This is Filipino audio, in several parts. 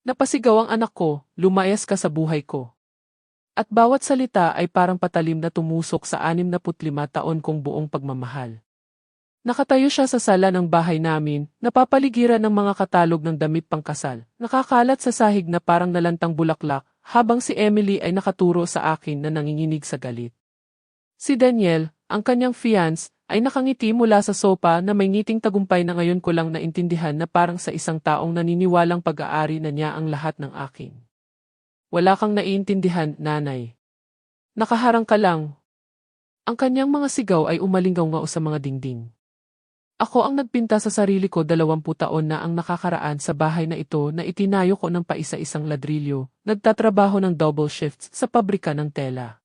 Napasigaw ang anak ko, lumayas ka sa buhay ko. At bawat salita ay parang patalim na tumusok sa 65 taon kong buong pagmamahal. Nakatayo siya sa sala ng bahay namin, napapaligiran ng mga katalog ng damit pangkasal, nakakalat sa sahig na parang nalantang bulaklak, habang si Emily ay nakaturo sa akin na nanginginig sa galit. Si Daniel, ang kanyang fiance, ay nakangiti mula sa sopa na may ngiting tagumpay na ngayon ko lang naintindihan na parang sa isang taong naniniwalang pag-aari na niya ang lahat ng akin. Wala kang naiintindihan, nanay. Nakaharang ka lang. Ang kanyang mga sigaw ay umalingaw-ngao sa mga dingding. Ako ang nagpinta sa sarili ko 20 taon na ang nakakaraan sa bahay na ito na itinayo ko ng paisa-isang ladrilyo, nagtatrabaho ng double shifts sa pabrika ng tela.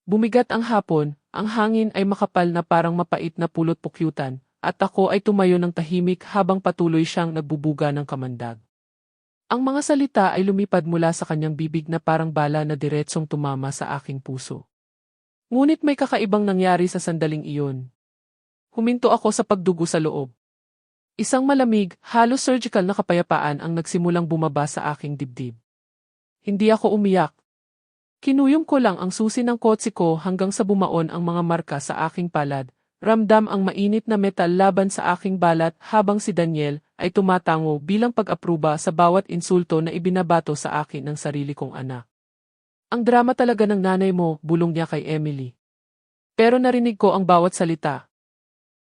Bumigat ang hapon, ang hangin ay makapal na parang mapait na pulot pukyutan, at ako ay tumayo ng tahimik habang patuloy siyang nagbubuga ng kamandag. Ang mga salita ay lumipad mula sa kanyang bibig na parang bala na diretsong tumama sa aking puso. Ngunit may kakaibang nangyari sa sandaling iyon. Huminto ako sa pagdugo sa loob. Isang malamig, halos surgical na kapayapaan ang nagsimulang bumaba sa aking dibdib. Hindi ako umiyak. Kinuyom ko lang ang susi ng kotse ko hanggang sa bumaon ang mga marka sa aking palad. Ramdam ang mainit na metal laban sa aking balat habang si Daniel ay tumatango bilang pag-apruba sa bawat insulto na ibinabato sa akin ng sarili kong anak. Ang drama talaga ng nanay mo, bulong niya kay Emily. Pero narinig ko ang bawat salita.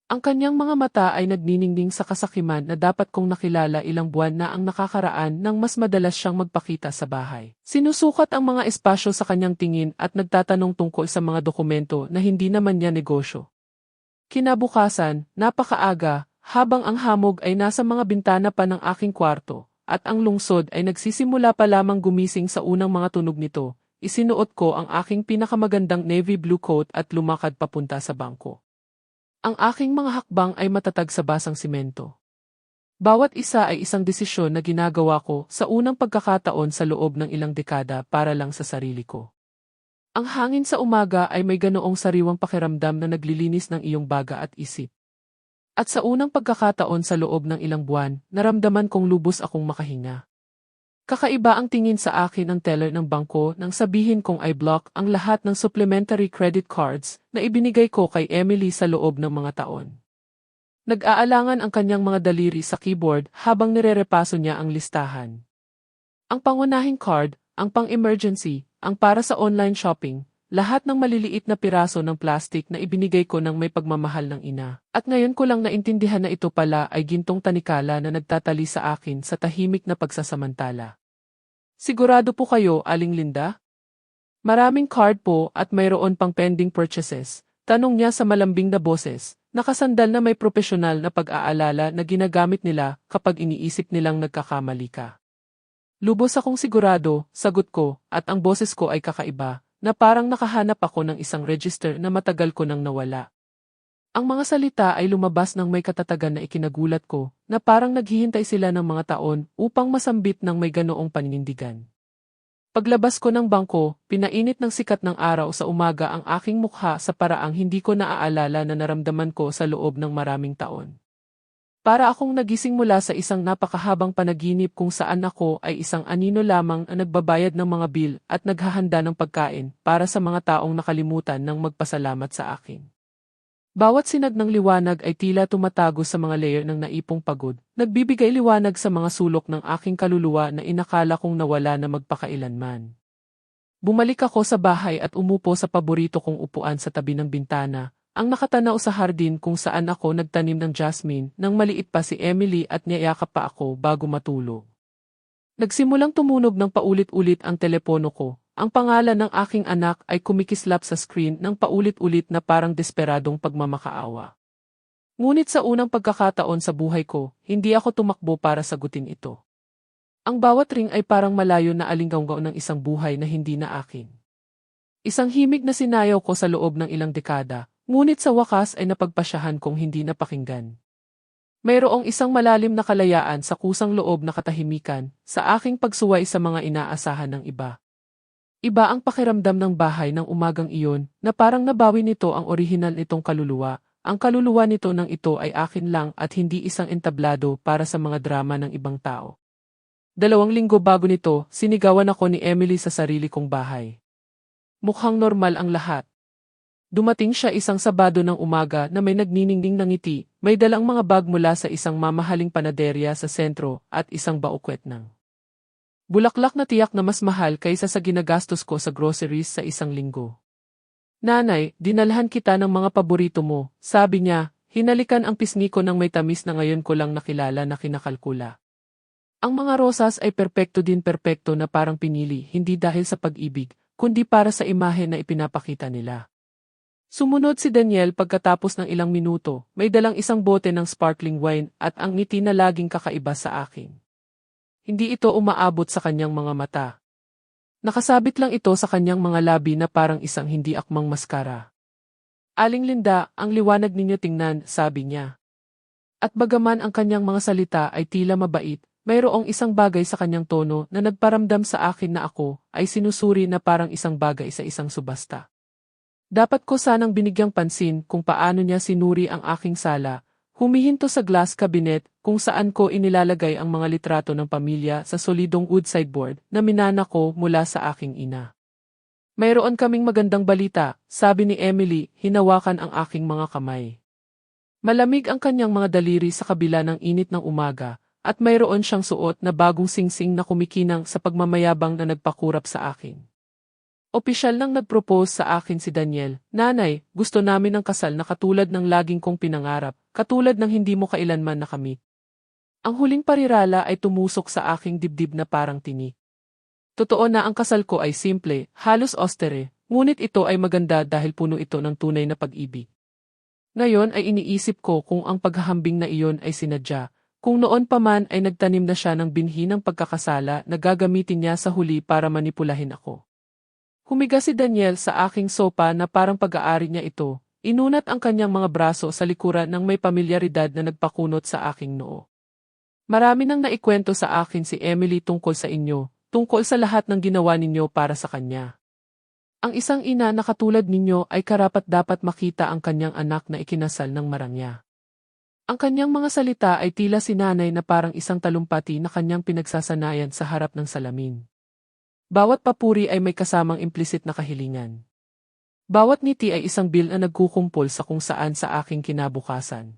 Ang kanyang mga mata ay nagniningning sa kasakiman na dapat kong nakilala ilang buwan na ang nakakaraan nang mas madalas siyang magpakita sa bahay. Sinusukat ang mga espasyo sa kanyang tingin at nagtatanong tungkol sa mga dokumento na hindi naman niya negosyo. Kinabukasan, napakaaga, habang ang hamog ay nasa mga bintana pa ng aking kwarto, at ang lungsod ay nagsisimula pa lamang gumising sa unang mga tunog nito, isinuot ko ang aking pinakamagandang navy blue coat at lumakad papunta sa bangko. Ang aking mga hakbang ay matatag sa basang simento. Bawat isa ay isang desisyon na ginagawa ko sa unang pagkakataon sa loob ng ilang dekada para lang sa sarili ko. Ang hangin sa umaga ay may ganoong sariwang pakiramdam na naglilinis ng iyong baga at isip. At sa unang pagkakataon sa loob ng ilang buwan, naramdaman kong lubos akong makahinga. Kakaiba ang tingin sa akin ng teller ng bangko nang sabihin kong i-block ang lahat ng supplementary credit cards na ibinigay ko kay Emily sa loob ng mga taon. Nag-aalangan ang kanyang mga daliri sa keyboard habang nirerepaso niya ang listahan. Ang pangunahing card, ang pang-emergency, ang para sa online shopping, lahat ng maliliit na piraso ng plastic na ibinigay ko ng may pagmamahal ng ina. At ngayon ko lang naintindihan na ito pala ay gintong tanikala na nagtatali sa akin sa tahimik na pagsasamantala. Sigurado po kayo, Aling Linda? Maraming card po at mayroon pang pending purchases, tanong niya sa malambing na boses, nakasandal na may propesyonal na pag-aalala na ginagamit nila kapag iniisip nilang nagkakamali ka. Lubos akong sigurado, sagot ko, at ang boses ko ay kakaiba, na parang nakahanap ako ng isang register na matagal ko nang nawala. Ang mga salita ay lumabas ng may katatagan na ikinagulat ko, na parang naghihintay sila ng mga taon upang masambit ng may ganoong paninindigan. Paglabas ko ng bangko, pinainit ng sikat ng araw sa umaga ang aking mukha sa paraang hindi ko naaalala na naramdaman ko sa loob ng maraming taon. Para akong nagising mula sa isang napakahabang panaginip kung saan ako ay isang anino lamang na nagbabayad ng mga bill at naghahanda ng pagkain para sa mga taong nakalimutan ng magpasalamat sa akin. Bawat sinag ng liwanag ay tila tumatago sa mga layer ng naipong pagod, nagbibigay liwanag sa mga sulok ng aking kaluluwa na inakala kong nawala na magpakailanman. Bumalik ako sa bahay at umupo sa paborito kong upuan sa tabi ng bintana, ang nakatanaw sa hardin kung saan ako nagtanim ng jasmine nang maliit pa si Emily at niyayakap pa ako bago matulog. Nagsimulang tumunog ng paulit-ulit ang telepono ko. Ang pangalan ng aking anak ay kumikislap sa screen ng paulit-ulit na parang desperadong pagmamakaawa. Ngunit sa unang pagkakataon sa buhay ko, hindi ako tumakbo para sagutin ito. Ang bawat ring ay parang malayo na alinggaw ng isang buhay na hindi na akin. Isang himig na sinayaw ko sa loob ng ilang dekada, ngunit sa wakas ay napagpasyahan kong hindi napakinggan. Mayroong isang malalim na kalayaan sa kusang loob na katahimikan sa aking pagsuway sa mga inaasahan ng iba. Iba ang pakiramdam ng bahay ng umagang iyon na parang nabawi nito ang orihinal nitong kaluluwa. Ang kaluluwa nito ng ito ay akin lang at hindi isang entablado para sa mga drama ng ibang tao. 2 linggo bago nito, sinigawan ako ni Emily sa sarili kong bahay. Mukhang normal ang lahat. Dumating siya isang Sabado ng umaga na may nagniningning ng ngiti, may dalang mga bag mula sa isang mamahaling panaderya sa sentro at isang baukwet ng bulaklak na tiyak na mas mahal kaysa sa ginagastos ko sa groceries sa isang linggo. Nanay, dinalhan kita ng mga paborito mo, sabi niya, hinalikan ang pisngi ko ng may tamis na ngayon ko lang nakilala na kinakalkula. Ang mga rosas ay perpekto na parang pinili, hindi dahil sa pag-ibig, kundi para sa imahe na ipinapakita nila. Sumunod si Daniel pagkatapos ng ilang minuto, may dalang isang bote ng sparkling wine at ang ngiti na laging kakaiba sa akin. Hindi ito umaabot sa kanyang mga mata. Nakasabit lang ito sa kanyang mga labi na parang isang hindi akmang maskara. Aling Linda, ang liwanag ninyo tingnan, sabi niya. At bagaman ang kanyang mga salita ay tila mabait, mayroong isang bagay sa kanyang tono na nagparamdam sa akin na ako ay sinusuri na parang isang bagay sa isang subasta. Dapat ko sanang binigyang pansin kung paano niya sinuri ang aking sala, humihinto sa glass cabinet kung saan ko inilalagay ang mga litrato ng pamilya sa solidong wood sideboard na minana ko mula sa aking ina. Mayroon kaming magandang balita, sabi ni Emily, hinawakan ang aking mga kamay. Malamig ang kanyang mga daliri sa kabila ng init ng umaga, at mayroon siyang suot na bagong singsing na kumikinang sa pagmamayabang na nagpakurap sa akin. Opisyal nang nag-propose sa akin si Daniel, Nanay, gusto namin ng kasal na katulad ng laging kong pinangarap, katulad ng hindi mo kailanman nakamit. Ang huling parirala ay tumusok sa aking dibdib na parang tinik. Totoo na ang kasal ko ay simple, halos austere, ngunit ito ay maganda dahil puno ito ng tunay na pag-ibig. Ngayon ay iniisip ko kung ang paghahambing na iyon ay sinadya, kung noon pa man ay nagtanim na siya ng binhi ng pagkakasala na gagamitin niya sa huli para manipulahin ako. Humiga si Daniel sa aking sopa na parang pag-aari niya ito, inunat ang kanyang mga braso sa likuran ng may pamilyaridad na nagpakunot sa aking noo. Marami nang naikwento sa akin si Emily tungkol sa inyo, tungkol sa lahat ng ginawa ninyo para sa kanya. Ang isang ina na katulad ninyo ay karapat-dapat makita ang kanyang anak na ikinasal ng marangya. Ang kanyang mga salita ay tila si nanay na parang isang talumpati na kanyang pinagsasanayan sa harap ng salamin. Bawat papuri ay may kasamang implisit na kahilingan. Bawat ngiti ay isang bil na nagkukumpol sa kung saan sa aking kinabukasan.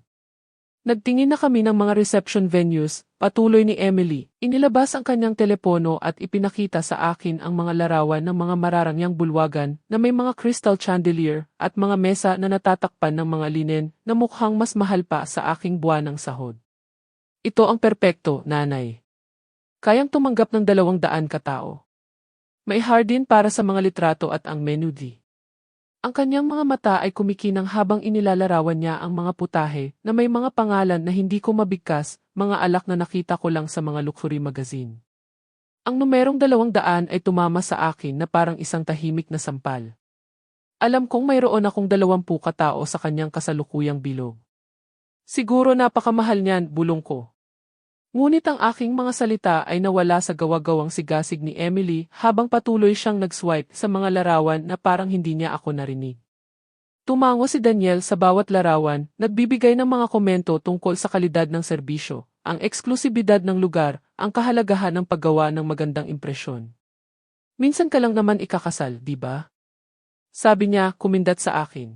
Nagtingin na kami ng mga reception venues, patuloy ni Emily, inilabas ang kanyang telepono at ipinakita sa akin ang mga larawan ng mga mararangyang bulwagan na may mga crystal chandelier at mga mesa na natatakpan ng mga linen na mukhang mas mahal pa sa aking buwanang sahod. Ito ang perpekto, nanay. Kayang tumanggap ng 200 katao. May hardin para sa mga litrato at ang menudi. Ang kanyang mga mata ay kumikinang habang inilalarawan niya ang mga putahe na may mga pangalan na hindi ko mabigkas, mga alak na nakita ko lang sa mga luxury magazine. Ang numerong 200 ay tumama sa akin na parang isang tahimik na sampal. Alam kong mayroon akong 20 katao sa kanyang kasalukuyang bilog. Siguro napakamahal niyan, bulong ko. Ngunit ang aking mga salita ay nawala sa gawa-gawang sigasig ni Emily habang patuloy siyang nag-swipe sa mga larawan na parang hindi niya ako narinig. Tumango si Daniel sa bawat larawan, nagbibigay ng mga komento tungkol sa kalidad ng serbisyo, ang eksklusibidad ng lugar, ang kahalagahan ng paggawa ng magandang impresyon. Minsan ka lang naman ikakasal, di ba? Sabi niya, kumindat sa akin.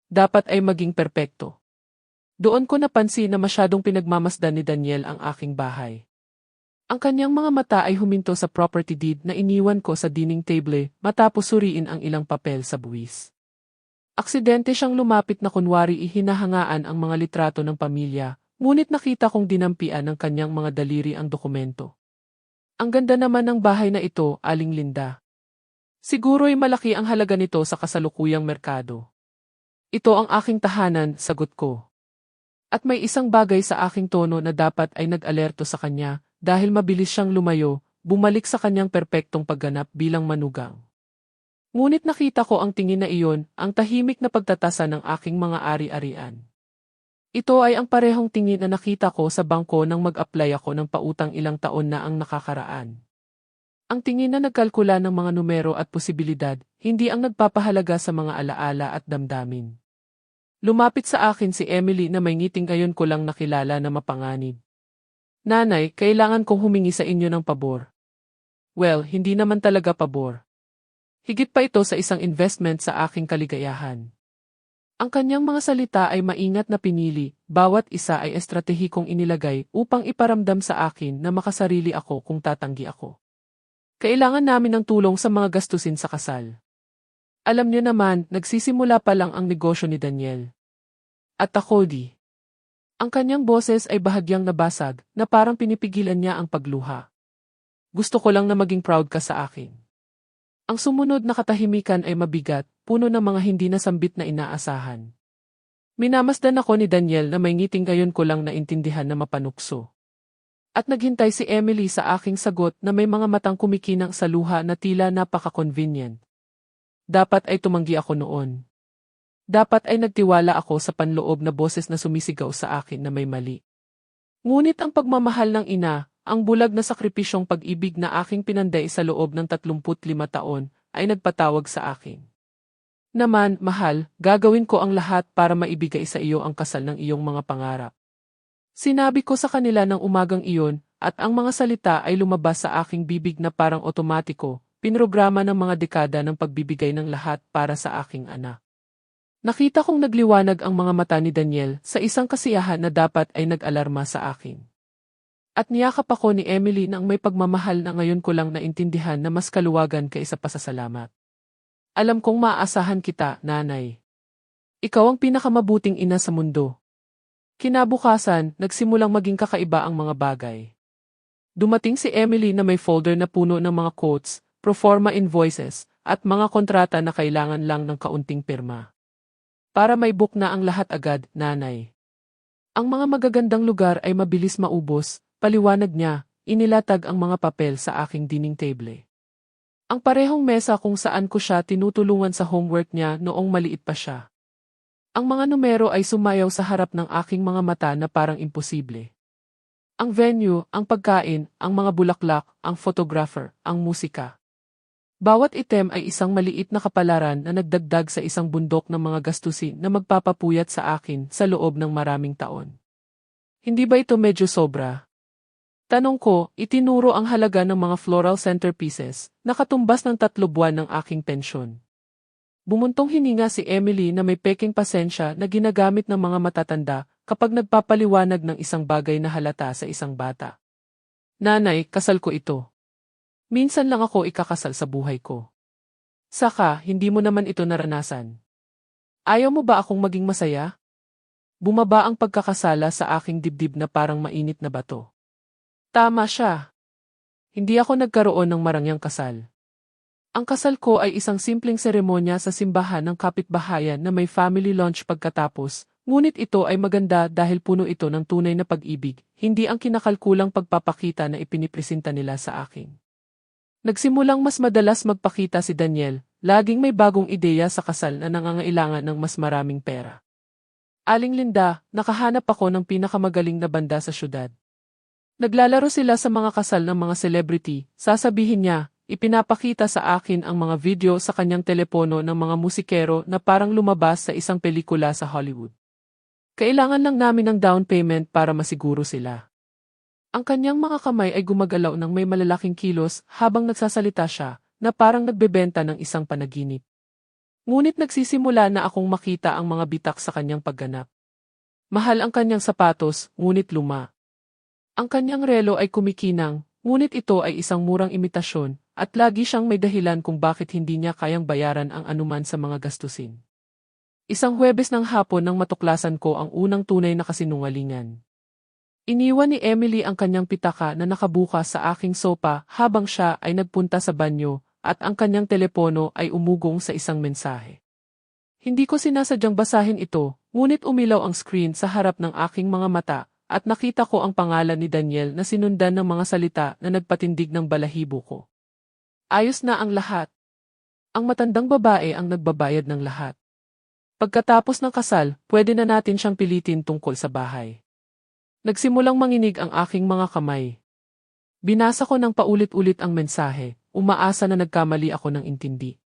Dapat ay maging perpekto. Doon ko napansin na masyadong pinagmamasdan ni Daniel ang aking bahay. Ang kanyang mga mata ay huminto sa property deed na iniwan ko sa dining table matapos suriin ang ilang papel sa buwis. Aksidente siyang lumapit na kunwari ihinahangaan ang mga litrato ng pamilya, ngunit nakita kong dinampian ng kanyang mga daliri ang dokumento. Ang ganda naman ng bahay na ito, Aling Linda. Siguro'y malaki ang halaga nito sa kasalukuyang merkado. Ito ang aking tahanan, sagot ko. At may isang bagay sa aking tono na dapat ay nag-alerto sa kanya dahil mabilis siyang lumayo, bumalik sa kanyang perpektong pagganap bilang manugang. Ngunit nakita ko ang tingin na iyon, ang tahimik na pagtatasa ng aking mga ari-arian. Ito ay ang parehong tingin na nakita ko sa bangko nang mag-apply ako ng pautang ilang taon na ang nakakaraan. Ang tingin na nagkalkula ng mga numero at posibilidad, hindi ang nagpapahalaga sa mga alaala at damdamin. Lumapit sa akin si Emily na may ngiting ngayon ko lang nakilala na mapanganib. Nanay, kailangan kong humingi sa inyo ng pabor. Well, hindi naman talaga pabor. Higit pa ito sa isang investment sa aking kaligayahan. Ang kanyang mga salita ay maingat na pinili, bawat isa ay estratehikong inilagay upang iparamdam sa akin na makasarili ako kung tatanggi ako. Kailangan namin ng tulong sa mga gastusin sa kasal. Alam niyo naman, nagsisimula pa lang ang negosyo ni Daniel. At ako di. Ang kanyang boses ay bahagyang nabasag na parang pinipigilan niya ang pagluha. Gusto ko lang na maging proud ka sa akin. Ang sumunod na katahimikan ay mabigat, puno ng mga hindi nasambit na inaasahan. Minamasdan ako ni Daniel na may ngiting gayon ko lang naintindihan na mapanukso. At naghintay si Emily sa aking sagot na may mga matang kumikinang sa luha na tila napaka-convenient. Dapat ay tumanggi ako noon. Dapat ay nagtiwala ako sa panloob na boses na sumisigaw sa akin na may mali. Ngunit ang pagmamahal ng ina, ang bulag na sakripisyong pag-ibig na aking pinanday sa loob ng 35 taon, ay nagpatawag sa akin. Naman, mahal, gagawin ko ang lahat para maibigay sa iyo ang kasal ng iyong mga pangarap. Sinabi ko sa kanila ng umagang iyon, at ang mga salita ay lumabas sa aking bibig na parang otomatiko, pinrograma ng mga dekada ng pagbibigay ng lahat para sa aking anak. Nakita kong nagliwanag ang mga mata ni Daniel sa isang kasiyahan na dapat ay nag-alarma sa akin. At niyakap ako ni Emily nang may pagmamahal na ngayon ko lang naintindihan na mas kaluwagan kaysa pasasalamat. Alam kong maaasahan kita, nanay. Ikaw ang pinakamabuting ina sa mundo. Kinabukasan, nagsimulang maging kakaiba ang mga bagay. Dumating si Emily na may folder na puno ng mga quotes, proforma invoices, at mga kontrata na kailangan lang ng kaunting pirma. Para may book na ang lahat agad, nanay. Ang mga magagandang lugar ay mabilis maubos, paliwanag niya, inilatag ang mga papel sa aking dining table. Ang parehong mesa kung saan ko siya tinutulungan sa homework niya noong maliit pa siya. Ang mga numero ay sumayaw sa harap ng aking mga mata na parang imposible. Ang venue, ang pagkain, ang mga bulaklak, ang photographer, ang musika. Bawat item ay isang maliit na kapalaran na nagdagdag sa isang bundok ng mga gastusin na magpapapuyat sa akin sa loob ng maraming taon. Hindi ba ito medyo sobra? Tanong ko, itinuro ang halaga ng mga floral centerpieces na katumbas ng 3 buwan ng aking pensyon. Bumuntong hininga si Emily na may peking pasensya na ginagamit ng mga matatanda kapag nagpapaliwanag ng isang bagay na halata sa isang bata. Nanay, kasal ko ito. Minsan lang ako ikakasal sa buhay ko. Saka, hindi mo naman ito naranasan. Ayaw mo ba akong maging masaya? Bumaba ang pagkakasala sa aking dibdib na parang mainit na bato. Tama siya. Hindi ako nagkaroon ng marangyang kasal. Ang kasal ko ay isang simpleng seremonya sa simbahan ng kapitbahayan na may family lunch pagkatapos, ngunit ito ay maganda dahil puno ito ng tunay na pag-ibig, hindi ang kinakalkulang pagpapakita na ipinipresenta nila sa akin. Nagsimulang mas madalas magpakita si Daniel, laging may bagong ideya sa kasal na nangangailangan ng mas maraming pera. Aling Linda, nakahanap ako ng pinakamagaling na banda sa syudad. Naglalaro sila sa mga kasal ng mga celebrity, sasabihin niya, ipinapakita sa akin ang mga video sa kanyang telepono ng mga musikero na parang lumabas sa isang pelikula sa Hollywood. Kailangan lang namin ng down payment para masiguro sila. Ang kanyang mga kamay ay gumagalaw ng may malalaking kilos habang nagsasalita siya, na parang nagbebenta ng isang panaginip. Ngunit nagsisimula na akong makita ang mga bitak sa kanyang pagganap. Mahal ang kanyang sapatos, ngunit luma. Ang kanyang relo ay kumikinang, ngunit ito ay isang murang imitasyon, at lagi siyang may dahilan kung bakit hindi niya kayang bayaran ang anuman sa mga gastusin. Isang Huwebes ng hapon nang matuklasan ko ang unang tunay na kasinungalingan. Iniwan ni Emily ang kanyang pitaka na nakabukas sa aking sopa habang siya ay nagpunta sa banyo at ang kanyang telepono ay umugong sa isang mensahe. Hindi ko sinasadyang basahin ito, ngunit umilaw ang screen sa harap ng aking mga mata at nakita ko ang pangalan ni Daniel na sinundan ng mga salita na nagpatindig ng balahibo ko. Ayos na ang lahat. Ang matandang babae ang nagbabayad ng lahat. Pagkatapos ng kasal, pwede na natin siyang pilitin tungkol sa bahay. Nagsimulang manginig ang aking mga kamay. Binasa ko ng paulit-ulit ang mensahe, umaasa na nagkamali ako ng intindi.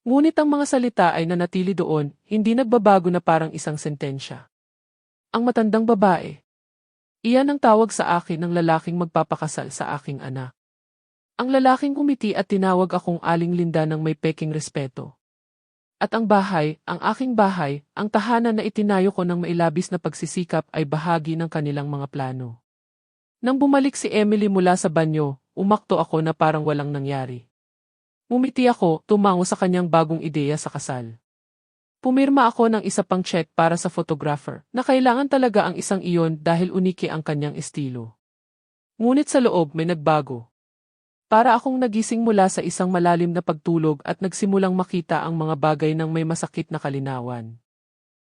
Ngunit ang mga salita ay nanatili doon, hindi nagbabago na parang isang sentensya. Ang matandang babae. Iyan ang tawag sa akin ng lalaking magpapakasal sa aking anak. Ang lalaking kumiti at tinawag akong Aling Linda ng may peking respeto. At ang bahay, ang aking bahay, ang tahanan na itinayo ko ng mailabis na pagsisikap ay bahagi ng kanilang mga plano. Nang bumalik si Emily mula sa banyo, umakto ako na parang walang nangyari. Ngumiti ako, tumango sa kanyang bagong ideya sa kasal. Pumirma ako ng isa pang check para sa photographer, na kailangan talaga ang isang iyon dahil uniki ang kanyang estilo. Ngunit sa loob may nagbago. Para akong nagising mula sa isang malalim na pagtulog at nagsimulang makita ang mga bagay ng may masakit na kalinawan.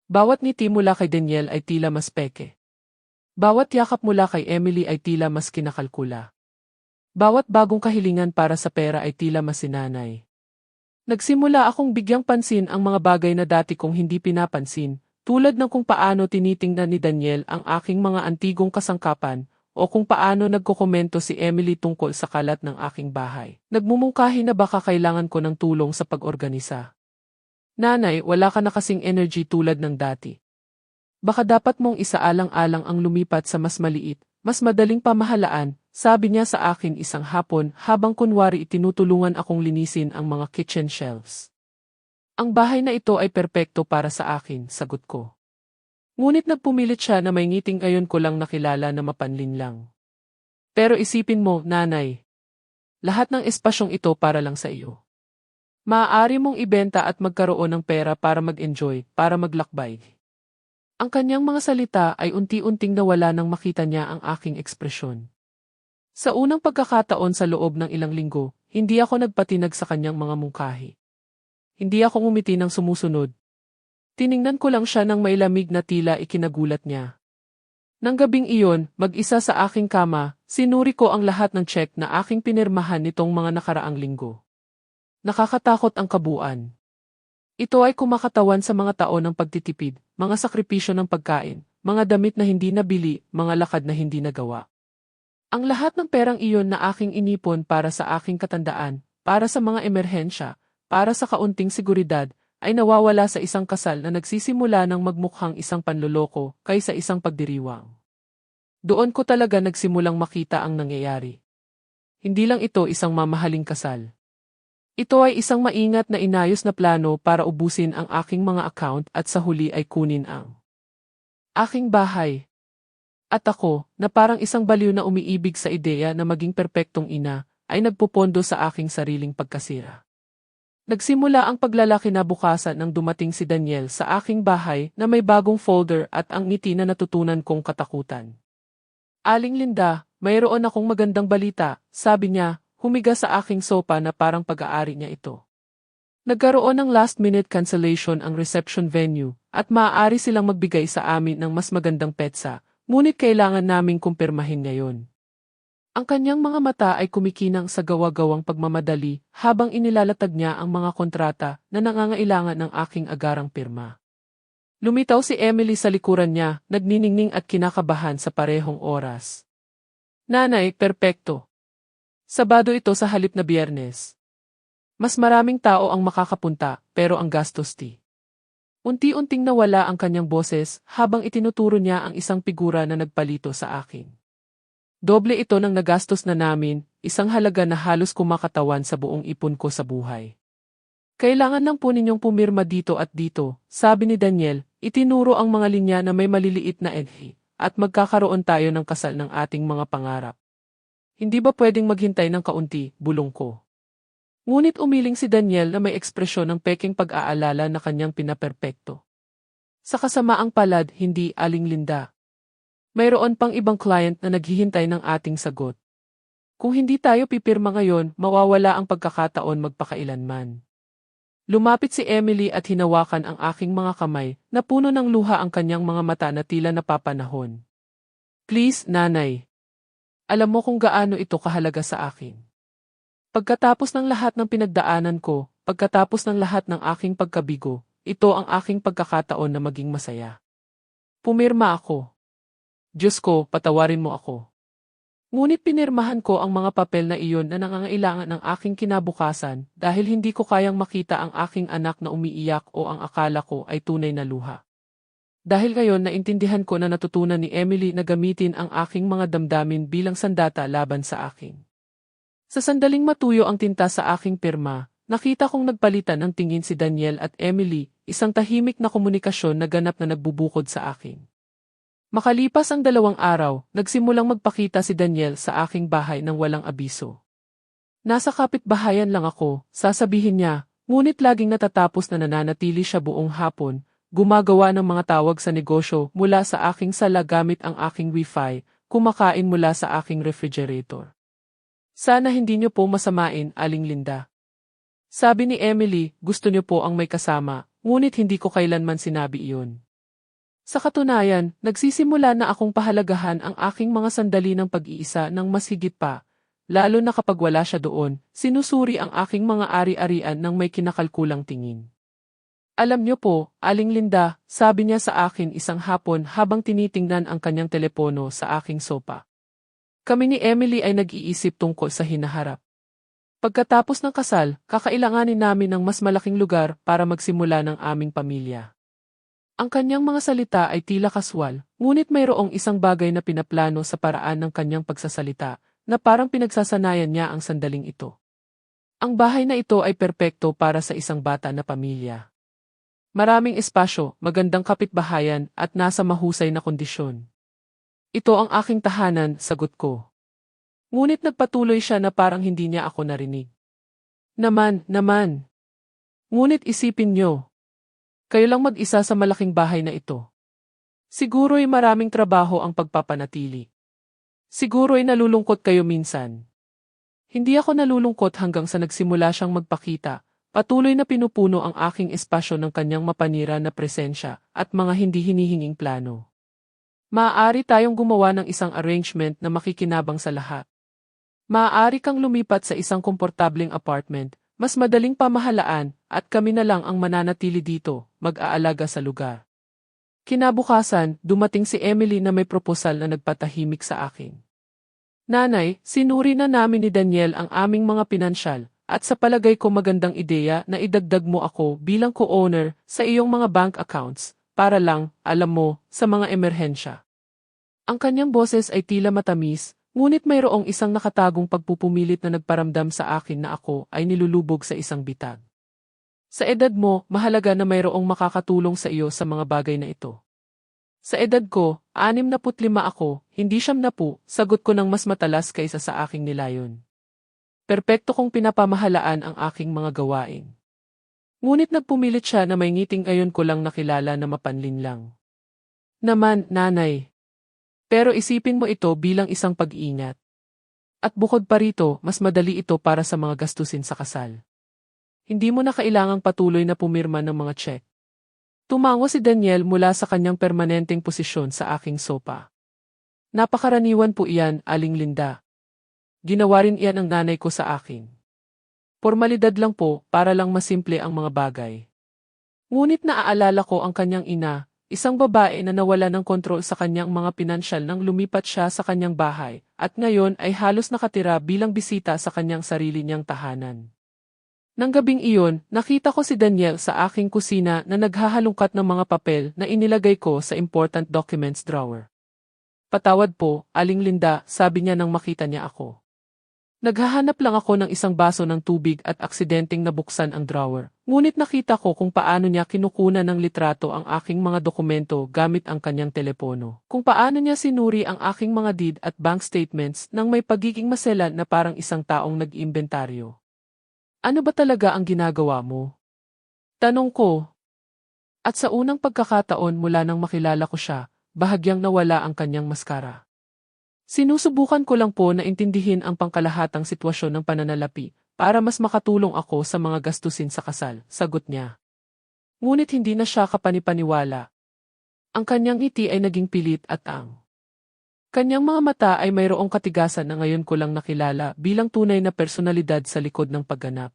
Bawat ngiti mula kay Daniel ay tila mas peke. Bawat yakap mula kay Emily ay tila mas kinakalkula. Bawat bagong kahilingan para sa pera ay tila mas sinanay. Nagsimula akong bigyang pansin ang mga bagay na dati kong hindi pinapansin, tulad ng kung paano tinitingnan ni Daniel ang aking mga antigong kasangkapan, o kung paano nagkokomento si Emily tungkol sa kalat ng aking bahay. Nagmumungkahi na baka kailangan ko ng tulong sa pag-organisa. Nanay, wala ka na kasing energy tulad ng dati. Baka dapat mong isaalang-alang ang lumipat sa mas maliit, mas madaling pamahalaan, sabi niya sa akin isang hapon habang kunwari itinutulungan akong linisin ang mga kitchen shelves. Ang bahay na ito ay perpekto para sa akin, sagot ko. Ngunit nagpumilit siya na may ngiting ngayon ko lang nakilala na mapanlin lang. Pero isipin mo, nanay. Lahat ng espasyong ito para lang sa iyo. Maaari mong ibenta at magkaroon ng pera para mag-enjoy, para maglakbay. Ang kanyang mga salita ay unti-unting nawala nang makita niya ang aking ekspresyon. Sa unang pagkakataon sa loob ng ilang linggo, hindi ako nagpatinag sa kanyang mga mungkahi. Hindi ako ngumiti ng sumusunod. Tiningnan ko lang siya ng may lamig na tila ikinagulat niya. Nang gabing iyon, mag-isa sa aking kama, sinuri ko ang lahat ng check na aking pinirmahan nitong mga nakaraang linggo. Nakakatakot ang kabuuan. Ito ay kumakatawan sa mga taon ng pagtitipid, mga sakripisyo ng pagkain, mga damit na hindi nabili, mga lakad na hindi nagawa. Ang lahat ng perang iyon na aking inipon para sa aking katandaan, para sa mga emerhensya, para sa kaunting seguridad, ay nawawala sa isang kasal na nagsisimula ng magmukhang isang panloloko kaysa isang pagdiriwang. Doon ko talaga nagsimulang makita ang nangyayari. Hindi lang ito isang mamahaling kasal. Ito ay isang maingat na inayos na plano para ubusin ang aking mga account at sa huli ay kunin ang aking bahay. At ako, na parang isang baliw na umiibig sa ideya na maging perpektong ina, ay nagpupondo sa aking sariling pagkasira. Nagsimula ang paglalaki na bukasan nang dumating si Daniel sa aking bahay na may bagong folder at ang ngiti na natutunan kong katakutan. Aling Linda, mayroon akong magandang balita, sabi niya, humiga sa aking sopa na parang pag-aari niya ito. Nagkaroon ng last-minute cancellation ang reception venue at maaari silang magbigay sa amin ng mas magandang petsa, ngunit kailangan naming kumpirmahin ngayon. Ang kanyang mga mata ay kumikinang sa gawa-gawang pagmamadali habang inilalatag niya ang mga kontrata na nangangailangan ng aking agarang pirma. Lumitaw si Emily sa likuran niya, nagniningning at kinakabahan sa parehong oras. Nanay, perpekto. Sabado ito sa halip na Biyernes. Mas maraming tao ang makakapunta, pero ang gastos ti. Unti-unting nawala ang kanyang boses habang itinuturo niya ang isang figura na nagpalito sa akin. Doble ito ng nagastos na namin, isang halaga na halos kumakatawan sa buong ipon ko sa buhay. Kailangan lang po ninyong pumirma dito at dito, sabi ni Daniel, itinuro ang mga linya na may maliliit na edhi, at magkakaroon tayo ng kasal ng ating mga pangarap. Hindi ba pwedeng maghintay ng kaunti, bulong ko. Ngunit umiling si Daniel na may ekspresyon ng peking pag-aalala na kanyang pinaperpekto. Sa kasamaang palad, hindi, Aling Linda. Mayroon pang ibang client na naghihintay ng ating sagot. Kung hindi tayo pipirma ngayon, mawawala ang pagkakataon magpakailanman. Lumapit si Emily at hinawakan ang aking mga kamay, na puno ng luha ang kanyang mga mata na tila napapanahon. Please, nanay. Alam mo kung gaano ito kahalaga sa akin. Pagkatapos ng lahat ng pinagdaanan ko, pagkatapos ng lahat ng aking pagkabigo, ito ang aking pagkakataon na maging masaya. Pumirma ako. Diyos ko, patawarin mo ako. Ngunit pinirmahan ko ang mga papel na iyon na nangangailangan ng aking kinabukasan dahil hindi ko kayang makita ang aking anak na umiiyak o ang akala ko ay tunay na luha. Dahil ngayon naintindihan ko na natutunan ni Emily na gamitin ang aking mga damdamin bilang sandata laban sa akin. Sa sandaling matuyo ang tinta sa aking pirma, nakita kong nagpalitan ng tingin si Daniel at Emily, isang tahimik na komunikasyon na ganap na nagbubukod sa akin. Makalipas ang 2 araw, nagsimulang magpakita si Daniel sa aking bahay nang walang abiso. Nasa kapitbahayan lang ako, sasabihin niya, ngunit laging natatapos na nananatili siya buong hapon, gumagawa ng mga tawag sa negosyo mula sa aking sala gamit ang aking wifi, kumakain mula sa aking refrigerator. Sana hindi niyo po masamain, Aling Linda. Sabi ni Emily, gusto niyo po ang may kasama, ngunit hindi ko kailanman sinabi iyon. Sa katunayan, nagsisimula na akong pahalagahan ang aking mga sandali ng pag-iisa ng mas higit pa, lalo na kapag wala siya doon, sinusuri ang aking mga ari-arian ng may kinakalkulang tingin. Alam niyo po, Aling Linda, sabi niya sa akin isang hapon habang tinitingnan ang kanyang telepono sa aking sopa. Kami ni Emily ay nag-iisip tungkol sa hinaharap. Pagkatapos ng kasal, kakailanganin namin ng mas malaking lugar para magsimula ng aming pamilya. Ang kanyang mga salita ay tila kaswal, ngunit mayroong isang bagay na pinaplano sa paraan ng kanyang pagsasalita, na parang pinagsasanayan niya ang sandaling ito. Ang bahay na ito ay perpekto para sa isang bata na pamilya. Maraming espasyo, magandang kapitbahayan at nasa mahusay na kondisyon. Ito ang aking tahanan, sagot ko. Ngunit nagpatuloy siya na parang hindi niya ako narinig. Naman. Ngunit isipin niyo. Kayo lang mag-isa sa malaking bahay na ito. Siguro'y maraming trabaho ang pagpapanatili. Siguro'y nalulungkot kayo minsan. Hindi ako nalulungkot hanggang sa nagsimula siyang magpakita. Patuloy na pinupuno ang aking espasyo ng kanyang mapanira na presensya at mga hindi hinihinging plano. Maaari tayong gumawa ng isang arrangement na makikinabang sa lahat. Maaari kang lumipat sa isang komportableng apartment, mas madaling pamahalaan, at kami na lang ang mananatili dito, mag-aalaga sa lugar. Kinabukasan, dumating si Emily na may proposal na nagpatahimik sa akin. Nanay, sinuri na namin ni Daniel ang aming mga pinansyal, at sa palagay ko magandang ideya na idagdag mo ako bilang co-owner sa iyong mga bank accounts, para lang, alam mo, sa mga emerhensya. Ang kanyang boses ay tila matamis, ngunit mayroong isang nakatagong pagpupumilit na nagparamdam sa akin na ako ay nilulubog sa isang bitag. Sa edad mo, mahalaga na mayroong makakatulong sa iyo sa mga bagay na ito. Sa edad ko, 65 ako, hindi 70, sagot ko ng mas matalas kaysa sa aking nilayon. Perpekto kong pinapamahalaan ang aking mga gawain. Ngunit nagpumilit siya na may ngiting ayon ko lang nakilala na mapanlin lang. Naman, nanay. Pero isipin mo ito bilang isang pag-iingat. At bukod pa rito, mas madali ito para sa mga gastusin sa kasal. Hindi mo na kailangang patuloy na pumirma ng mga check. Tumango si Daniel mula sa kanyang permanenteng posisyon sa aking sopa. Napakaraniwan po iyan, Aling Linda. Ginawa rin iyan ng nanay ko sa akin. Formalidad lang po, para lang masimple ang mga bagay. Ngunit naaalala ko ang kanyang ina, isang babae na nawala ng kontrol sa kanyang mga pinansyal nang lumipat siya sa kanyang bahay, at ngayon ay halos nakatira bilang bisita sa kanyang sarili niyang tahanan. Nang gabing iyon, nakita ko si Daniel sa aking kusina na naghahalungkat ng mga papel na inilagay ko sa important documents drawer. Patawad po, Aling Linda, sabi niya nang makita niya ako. Naghahanap lang ako ng isang baso ng tubig at aksidenteng nabuksan ang drawer. Ngunit nakita ko kung paano niya kinukunan ng litrato ang aking mga dokumento gamit ang kanyang telepono. Kung paano niya sinuri ang aking mga deed at bank statements nang may pagiging maselan na parang isang taong nag-imbentaryo. Ano ba talaga ang ginagawa mo? Tanong ko. At sa unang pagkakataon mula nang makilala ko siya, bahagyang nawala ang kanyang maskara. Sinusubukan ko lang po na intindihin ang pangkalahatang sitwasyon ng pananalapi para mas makatulong ako sa mga gastusin sa kasal, sagot niya. Ngunit hindi na siya kapanipaniwala. Ang kanyang ngiti ay naging pilit at ang kanyang mga mata ay mayroong katigasan na ngayon ko lang nakilala bilang tunay na personalidad sa likod ng pagganap.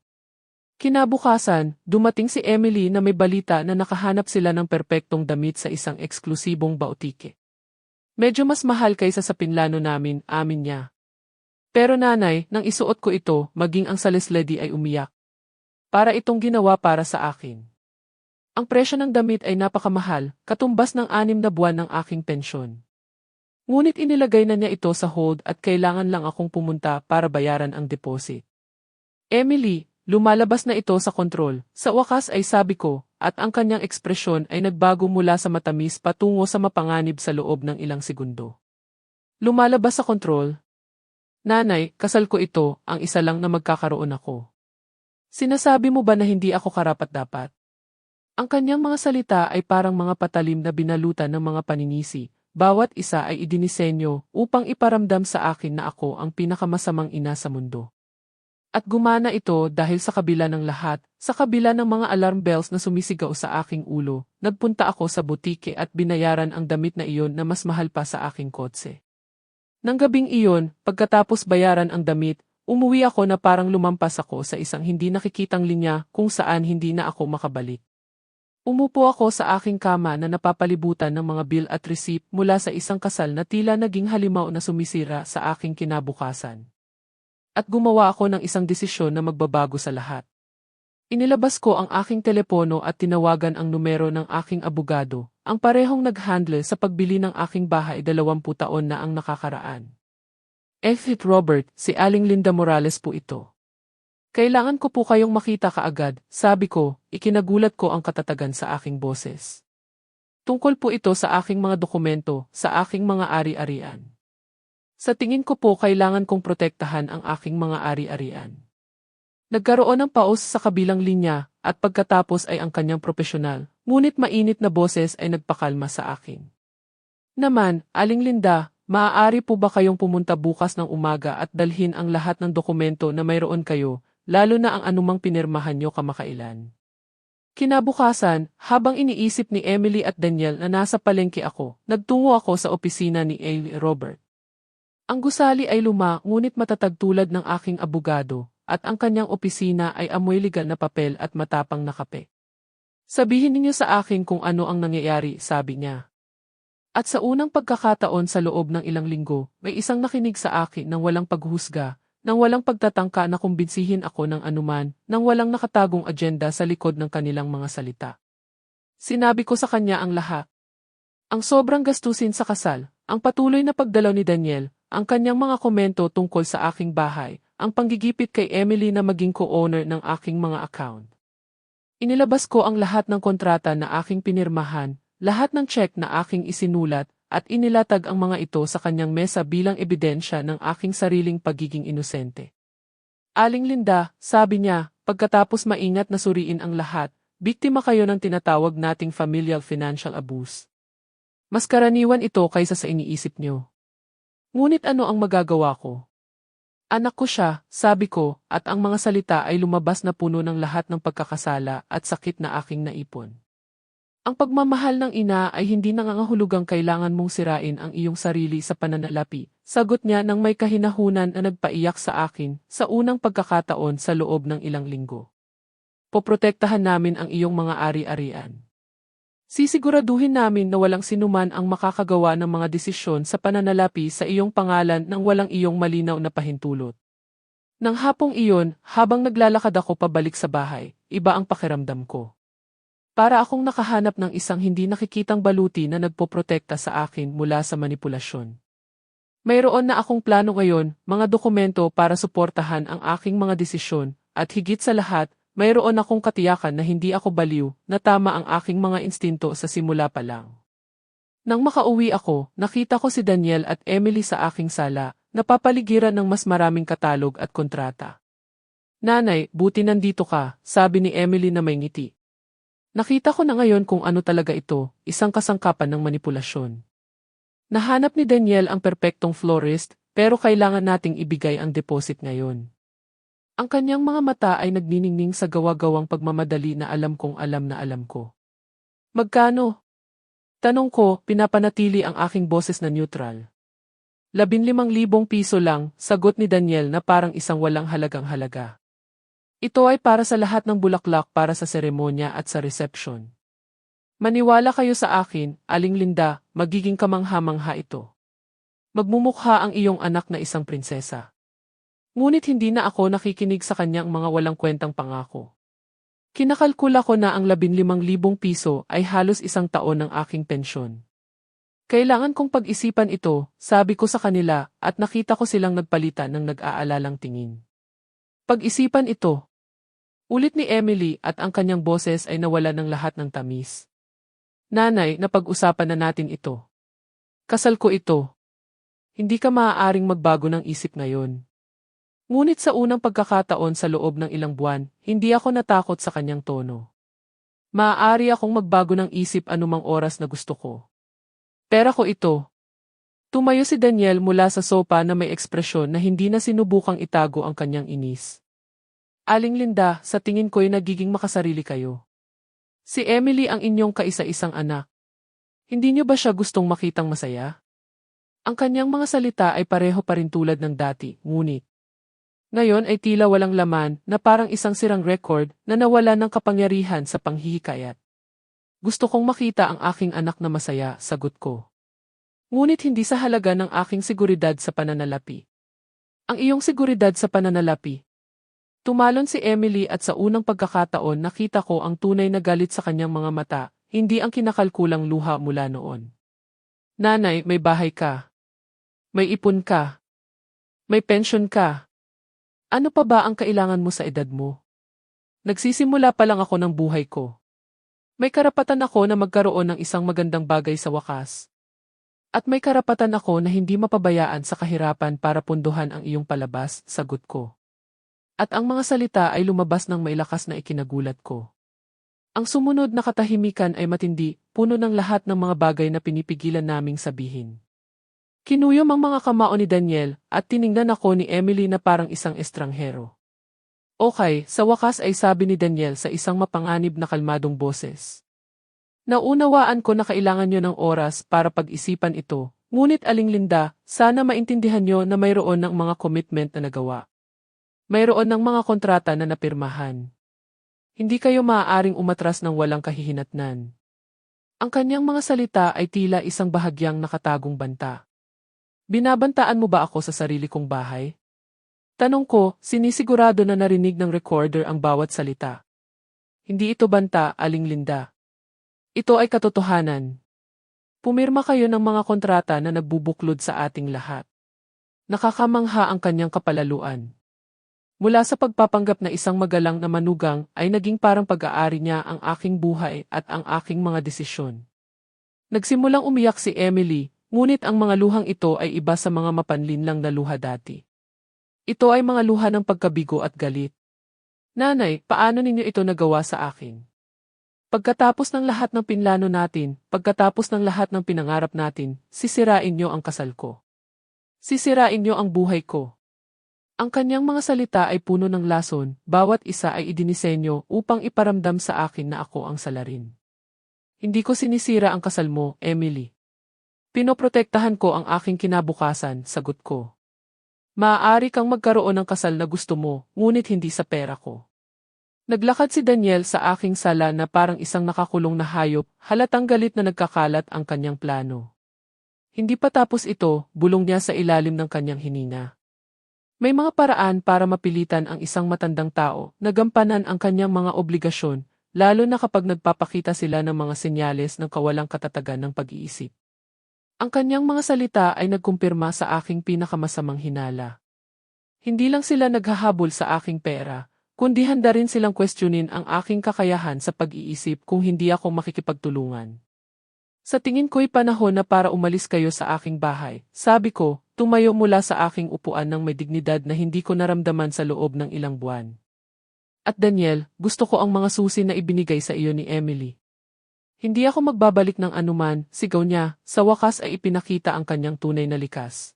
Kinabukasan, dumating si Emily na may balita na nakahanap sila ng perpektong damit sa isang eksklusibong bautike. Medyo mas mahal kaysa sa pinlano namin, amin niya. Pero nanay, nang isuot ko ito, maging ang saleslady ay umiyak. Para itong ginawa para sa akin. Ang presyo ng damit ay napakamahal, katumbas ng 6 na buwan ng aking pensyon. Ngunit inilagay na niya ito sa hold at kailangan lang akong pumunta para bayaran ang deposit. Emily, lumalabas na ito sa kontrol. Sa wakas ay sabi ko, at ang kanyang ekspresyon ay nagbago mula sa matamis patungo sa mapanganib sa loob ng ilang segundo. Lumalabas sa kontrol? Nanay, kasal ko ito, ang isa lang na magkakaroon ako. Sinasabi mo ba na hindi ako karapat-dapat? Ang kanyang mga salita ay parang mga patalim na binalutan ng mga paninisi. Bawat isa ay idinisenyo upang iparamdam sa akin na ako ang pinakamasamang ina sa mundo. At gumana ito dahil sa kabila ng lahat, sa kabila ng mga alarm bells na sumisigaw sa aking ulo, nagpunta ako sa butike at binayaran ang damit na iyon na mas mahal pa sa aking kotse. Nang gabing iyon, pagkatapos bayaran ang damit, umuwi ako na parang lumampas ako sa isang hindi nakikitang linya kung saan hindi na ako makabalik. Umupo ako sa aking kama na napapalibutan ng mga bill at receipt mula sa isang kasal na tila naging halimaw na sumisira sa aking kinabukasan. At gumawa ako ng isang desisyon na magbabago sa lahat. Inilabas ko ang aking telepono at tinawagan ang numero ng aking abogado, ang parehong nag-handle sa pagbili ng aking bahay 20 taon na ang nakakaraan. Robert, si Aling Linda Morales po ito. Kailangan ko po kayong makita kaagad, sabi ko, ikinagulat ko ang katatagan sa aking boses. Tungkol po ito sa aking mga dokumento, sa aking mga ari-arian. Sa tingin ko po kailangan kong protektahan ang aking mga ari-arian. Nagkaroon ng paus sa kabilang linya, at pagkatapos ay ang kanyang profesional, ngunit mainit na boses ay nagpakalma sa akin. Naman, Aling Linda, maaari po ba kayong pumunta bukas ng umaga at dalhin ang lahat ng dokumento na mayroon kayo, lalo na ang anumang pinirmahan nyo kamakailan. Kinabukasan, habang iniisip ni Emily at Daniel na nasa palengke ako, nagtungo ako sa opisina ni Robert. Ang gusali ay luma ngunit matatag tulad ng aking abogado, at ang kanyang opisina ay amoy legal na papel at matapang na kape. Sabihin ninyo sa akin kung ano ang nangyayari, sabi niya. At sa unang pagkakataon sa loob ng ilang linggo, may isang nakinig sa akin ng walang paghusga, nang walang pagtatangka na kumbinsihin ako ng anuman, nang walang nakatagong agenda sa likod ng kanilang mga salita. Sinabi ko sa kanya ang lahat. Ang sobrang gastusin sa kasal, ang patuloy na pagdalaw ni Daniel, ang kanyang mga komento tungkol sa aking bahay, ang panggigipit kay Emily na maging co-owner ng aking mga account. Inilabas ko ang lahat ng kontrata na aking pinirmahan, lahat ng check na aking isinulat, at inilatag ang mga ito sa kanyang mesa bilang ebidensya ng aking sariling pagiging inosente. Aling Linda, sabi niya, pagkatapos maingat na suriin ang lahat, biktima kayo ng tinatawag nating familial financial abuse. Mas karaniwan ito kaysa sa iniisip niyo. Ngunit ano ang magagawa ko? Anak ko siya, sabi ko, at ang mga salita ay lumabas na puno ng lahat ng pagkakasala at sakit na aking naipon. Ang pagmamahal ng ina ay hindi nangangahulugang kailangan mong sirain ang iyong sarili sa pananalapi, sagot niya nang may kahinahunan na nagpaiyak sa akin sa unang pagkakataon sa loob ng ilang linggo. Poprotektahan namin ang iyong mga ari-arian. Sisiguraduhin namin na walang sinuman ang makakagawa ng mga desisyon sa pananalapi sa iyong pangalan nang walang iyong malinaw na pahintulot. Nang hapong iyon, habang naglalakad ako pabalik sa bahay, iba ang pakiramdam ko. Para akong nakahanap ng isang hindi nakikitang baluti na nagpoprotekta sa akin mula sa manipulasyon. Mayroon na akong plano ngayon, mga dokumento para suportahan ang aking mga desisyon, at higit sa lahat, mayroon akong katiyakan na hindi ako baliw, na tama ang aking mga instinto sa simula pa lang. Nang makauwi ako, nakita ko si Daniel at Emily sa aking sala, napapaligiran ng mas maraming katalog at kontrata. Nanay, buti nandito ka, sabi ni Emily na may ngiti. Nakita ko na ngayon kung ano talaga ito, isang kasangkapan ng manipulasyon. Nahanap ni Daniel ang perpektong florist, pero kailangan nating ibigay ang deposit ngayon. Ang kanyang mga mata ay nagniningning sa gawa-gawang pagmamadali na alam kong alam na alam ko. Magkano? Tanong ko, pinapanatili ang aking boses na neutral. 15,000 piso lang, sagot ni Daniel na parang isang walang halagang halaga. Ito ay para sa lahat ng bulaklak para sa seremonya at sa reception. Maniwala kayo sa akin, Aling Linda, magiging kamangha-mangha ito. Magmumukha ang iyong anak na isang prinsesa. Ngunit hindi na ako nakikinig sa kanyang mga walang kwentang pangako. Kinakalkula ko na ang 15,000 piso ay halos 1 taon ng aking pensyon. Kailangan kong pag-isipan ito, sabi ko sa kanila, at nakita ko silang nagpalitan ng nag-aalalang tingin. Pag-isipan ito. Ulit ni Emily at ang kanyang boses ay nawala ng lahat ng tamis. Nanay, napag-usapan na natin ito. Kasal ko ito. Hindi ka maaaring magbago ng isip ngayon. Ngunit sa unang pagkakataon sa loob ng ilang buwan, hindi ako natakot sa kanyang tono. Maaari akong magbago ng isip anumang oras na gusto ko. Pera ko ito. Tumayo si Daniel mula sa sopa na may ekspresyon na hindi na sinubukang itago ang kanyang inis. Aling Linda, sa tingin ko'y nagiging makasarili kayo. Si Emily ang inyong kaisa-isang anak. Hindi niyo ba siya gustong makitang masaya? Ang kanyang mga salita ay pareho pa rin tulad ng dati, ngunit ngayon ay tila walang laman na parang isang sirang record na nawala ng kapangyarihan sa panghihikayat. Gusto kong makita ang aking anak na masaya, sagot ko. Ngunit hindi sa halaga ng aking seguridad sa pananalapi. Ang iyong seguridad sa pananalapi. Tumalon si Emily at sa unang pagkakataon nakita ko ang tunay na galit sa kanyang mga mata, hindi ang kinakalkulang luha mula noon. Nanay, may bahay ka. May ipon ka. May pensyon ka. Ano pa ba ang kailangan mo sa edad mo? Nagsisimula pa lang ako ng buhay ko. May karapatan ako na magkaroon ng isang magandang bagay sa wakas. At may karapatan ako na hindi mapabayaan sa kahirapan para punduhan ang iyong palabas, sagot ko. At ang mga salita ay lumabas ng mailakas na ikinagulat ko. Ang sumunod na katahimikan ay matindi, puno ng lahat ng mga bagay na pinipigilan naming sabihin. Kinuyom ang mga kamao ni Daniel at tiningnan ako ni Emily na parang isang estranghero. Okay, sa wakas ay sabi ni Daniel sa isang mapanganib na kalmadong boses. Naunawaan ko na kailangan nyo ng oras para pag-isipan ito, ngunit Aling Linda, sana maintindihan nyo na mayroon ng mga commitment na nagawa. Mayroon ng mga kontrata na napirmahan. Hindi kayo maaaring umatras ng walang kahihinatnan. Ang kanyang mga salita ay tila isang bahagyang nakatagong banta. Binabantaan mo ba ako sa sarili kong bahay? Tanong ko, sinisigurado na narinig ng recorder ang bawat salita. Hindi ito banta, Aling Linda. Ito ay katotohanan. Pumirma kayo ng mga kontrata na nagbubuklod sa ating lahat. Nakakamangha ang kanyang kapalaluan. Mula sa pagpapanggap na isang magalang na manugang ay naging parang pag-aari niya ang aking buhay at ang aking mga desisyon. Nagsimulang umiyak si Emily, ngunit ang mga luhang ito ay iba sa mga mapanlinlang na luha dati. Ito ay mga luha ng pagkabigo at galit. Nanay, paano ninyo ito nagawa sa akin? Pagkatapos ng lahat ng pinlano natin, pagkatapos ng lahat ng pinangarap natin, sisirain niyo ang kasal ko. Sisirain niyo ang buhay ko. Ang kanyang mga salita ay puno ng lason, bawat isa ay idinisenyo upang iparamdam sa akin na ako ang salarin. Hindi ko sinisira ang kasal mo, Emily. Pinoprotektahan ko ang aking kinabukasan, sagot ko. Maaari kang magkaroon ng kasal na gusto mo, ngunit hindi sa pera ko. Naglakad si Daniel sa aking sala na parang isang nakakulong na hayop, halatang galit na nagkakalat ang kanyang plano. Hindi pa tapos ito, bulong niya sa ilalim ng kanyang hininga. May mga paraan para mapilitan ang isang matandang tao na gampanan ang kanyang mga obligasyon, lalo na kapag nagpapakita sila ng mga senyales ng kawalang katatagan ng pag-iisip. Ang kanyang mga salita ay nagkumpirma sa aking pinakamasamang hinala. Hindi lang sila naghahabol sa aking pera, kundi handa rin silang questionin ang aking kakayahan sa pag-iisip kung hindi ako makikipagtulungan. Sa tingin ko'y panahon na para umalis kayo sa aking bahay, sabi ko, tumayo mula sa aking upuan ng may dignidad na hindi ko naramdaman sa loob ng ilang buwan. At Daniel, gusto ko ang mga susi na ibinigay sa iyo ni Emily. Hindi ako magbabalik ng anuman, sigaw niya, sa wakas ay ipinakita ang kanyang tunay na likas.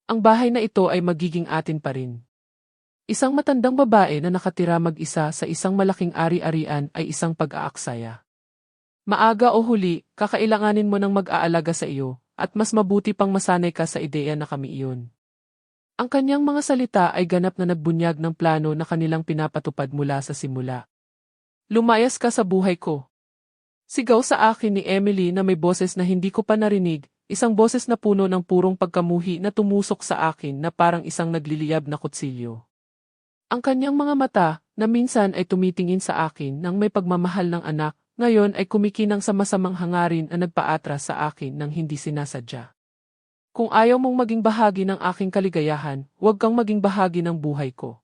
Ang bahay na ito ay magiging atin pa rin. Isang matandang babae na nakatira mag-isa sa isang malaking ari-arian ay isang pag-aaksaya. Maaga o huli, kakailanganin mo ng mag-aalaga sa iyo, at mas mabuti pang masanay ka sa ideya na kami iyon. Ang kanyang mga salita ay ganap na nagbunyag ng plano na kanilang pinapatupad mula sa simula. Lumayas ka sa buhay ko. Sigaw sa akin ni Emily na may boses na hindi ko pa narinig, isang boses na puno ng purong pagkamuhi na tumusok sa akin na parang isang nagliliyab na kutsilyo. Ang kanyang mga mata, na minsan ay tumitingin sa akin ng may pagmamahal ng anak, ngayon ay kumikinang sa masamang hangarin na nagpaatras sa akin ng hindi sinasadya. Kung ayaw mong maging bahagi ng aking kaligayahan, huwag kang maging bahagi ng buhay ko.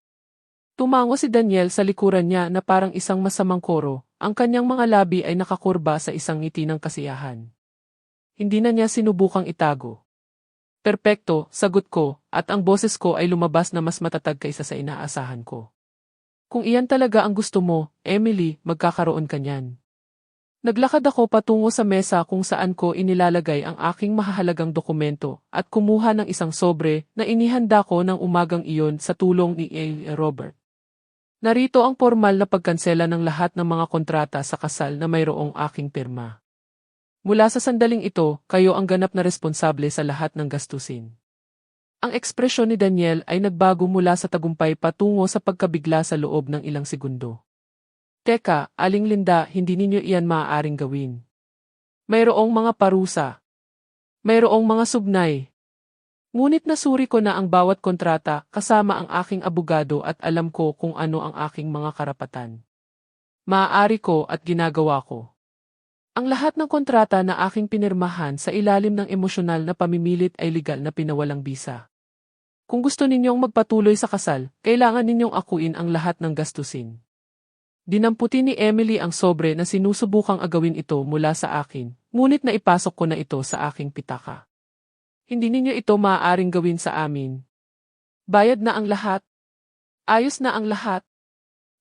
Tumango si Daniel sa likuran niya na parang isang masamang koro, ang kanyang mga labi ay nakakurba sa isang ngiti ng kasiyahan. Hindi na niya sinubukang itago. Perpekto, sagot ko, at ang boses ko ay lumabas na mas matatag kaysa sa inaasahan ko. Kung iyan talaga ang gusto mo, Emily, magkakaroon ka niyan. Naglakad ako patungo sa mesa kung saan ko inilalagay ang aking mahahalagang dokumento at kumuha ng isang sobre na inihanda ko ng umagang iyon sa tulong ni A. Robert. Narito ang formal na pagkansela ng lahat ng mga kontrata sa kasal na mayroong aking pirma. Mula sa sandaling ito, kayo ang ganap na responsable sa lahat ng gastusin. Ang ekspresyon ni Daniel ay nagbago mula sa tagumpay patungo sa pagkabigla sa loob ng ilang segundo. Teka, Aling Linda, hindi ninyo iyan maaaring gawin. Mayroong mga parusa. Mayroong mga sugnay. Ngunit nasuri ko na ang bawat kontrata kasama ang aking abogado at alam ko kung ano ang aking mga karapatan. Maaari ko at ginagawa ko. Ang lahat ng kontrata na aking pinirmahan sa ilalim ng emosyonal na pamimilit ay legal na pinawalang bisa. Kung gusto ninyong magpatuloy sa kasal, kailangan ninyong akuin ang lahat ng gastusin. Dinamputi ni Emily ang sobre na sinusubukang agawin ito mula sa akin, ngunit naipasok ko na ito sa aking pitaka. Hindi ninyo ito maaaring gawin sa amin. Bayad na ang lahat. Ayos na ang lahat.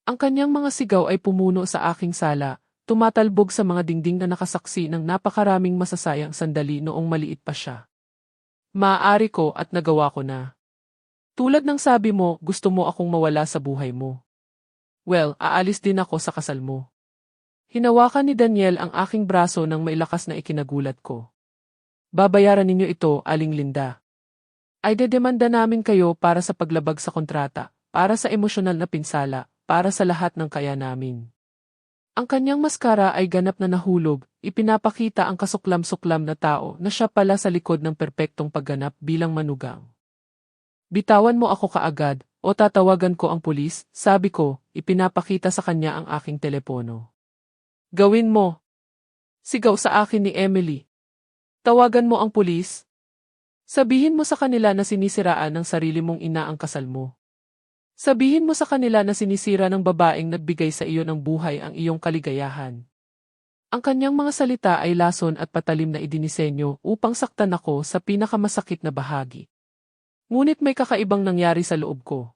Ang kanyang mga sigaw ay pumuno sa aking sala, tumatalbog sa mga dingding na nakasaksi ng napakaraming masasayang sandali noong maliit pa siya. Maaari ko at nagawa ko na. Tulad ng sabi mo, gusto mo akong mawala sa buhay mo. Well, aalis din ako sa kasal mo. Hinawakan ni Daniel ang aking braso nang may lakas na ikinagulat ko. Babayaran ninyo ito, Aling Linda. Ay dedemanda namin kayo para sa paglabag sa kontrata, para sa emosyonal na pinsala, para sa lahat ng kaya namin. Ang kanyang maskara ay ganap na nahulog, ipinapakita ang kasuklam-suklam na tao na siya pala sa likod ng perpektong pagganap bilang manugang. Bitawan mo ako kaagad, o tatawagan ko ang pulis, sabi ko, ipinapakita sa kanya ang aking telepono. Gawin mo. Sigaw sa akin ni Emily. Tawagan mo ang pulis. Sabihin mo sa kanila na sinisiraan ng sarili mong ina ang kasal mo. Sabihin mo sa kanila na sinisira ng babaeng nagbigay sa iyo ng buhay ang iyong kaligayahan. Ang kanyang mga salita ay lason at patalim na idinisenyo upang saktan ako sa pinakamasakit na bahagi. Ngunit may kakaibang nangyari sa loob ko.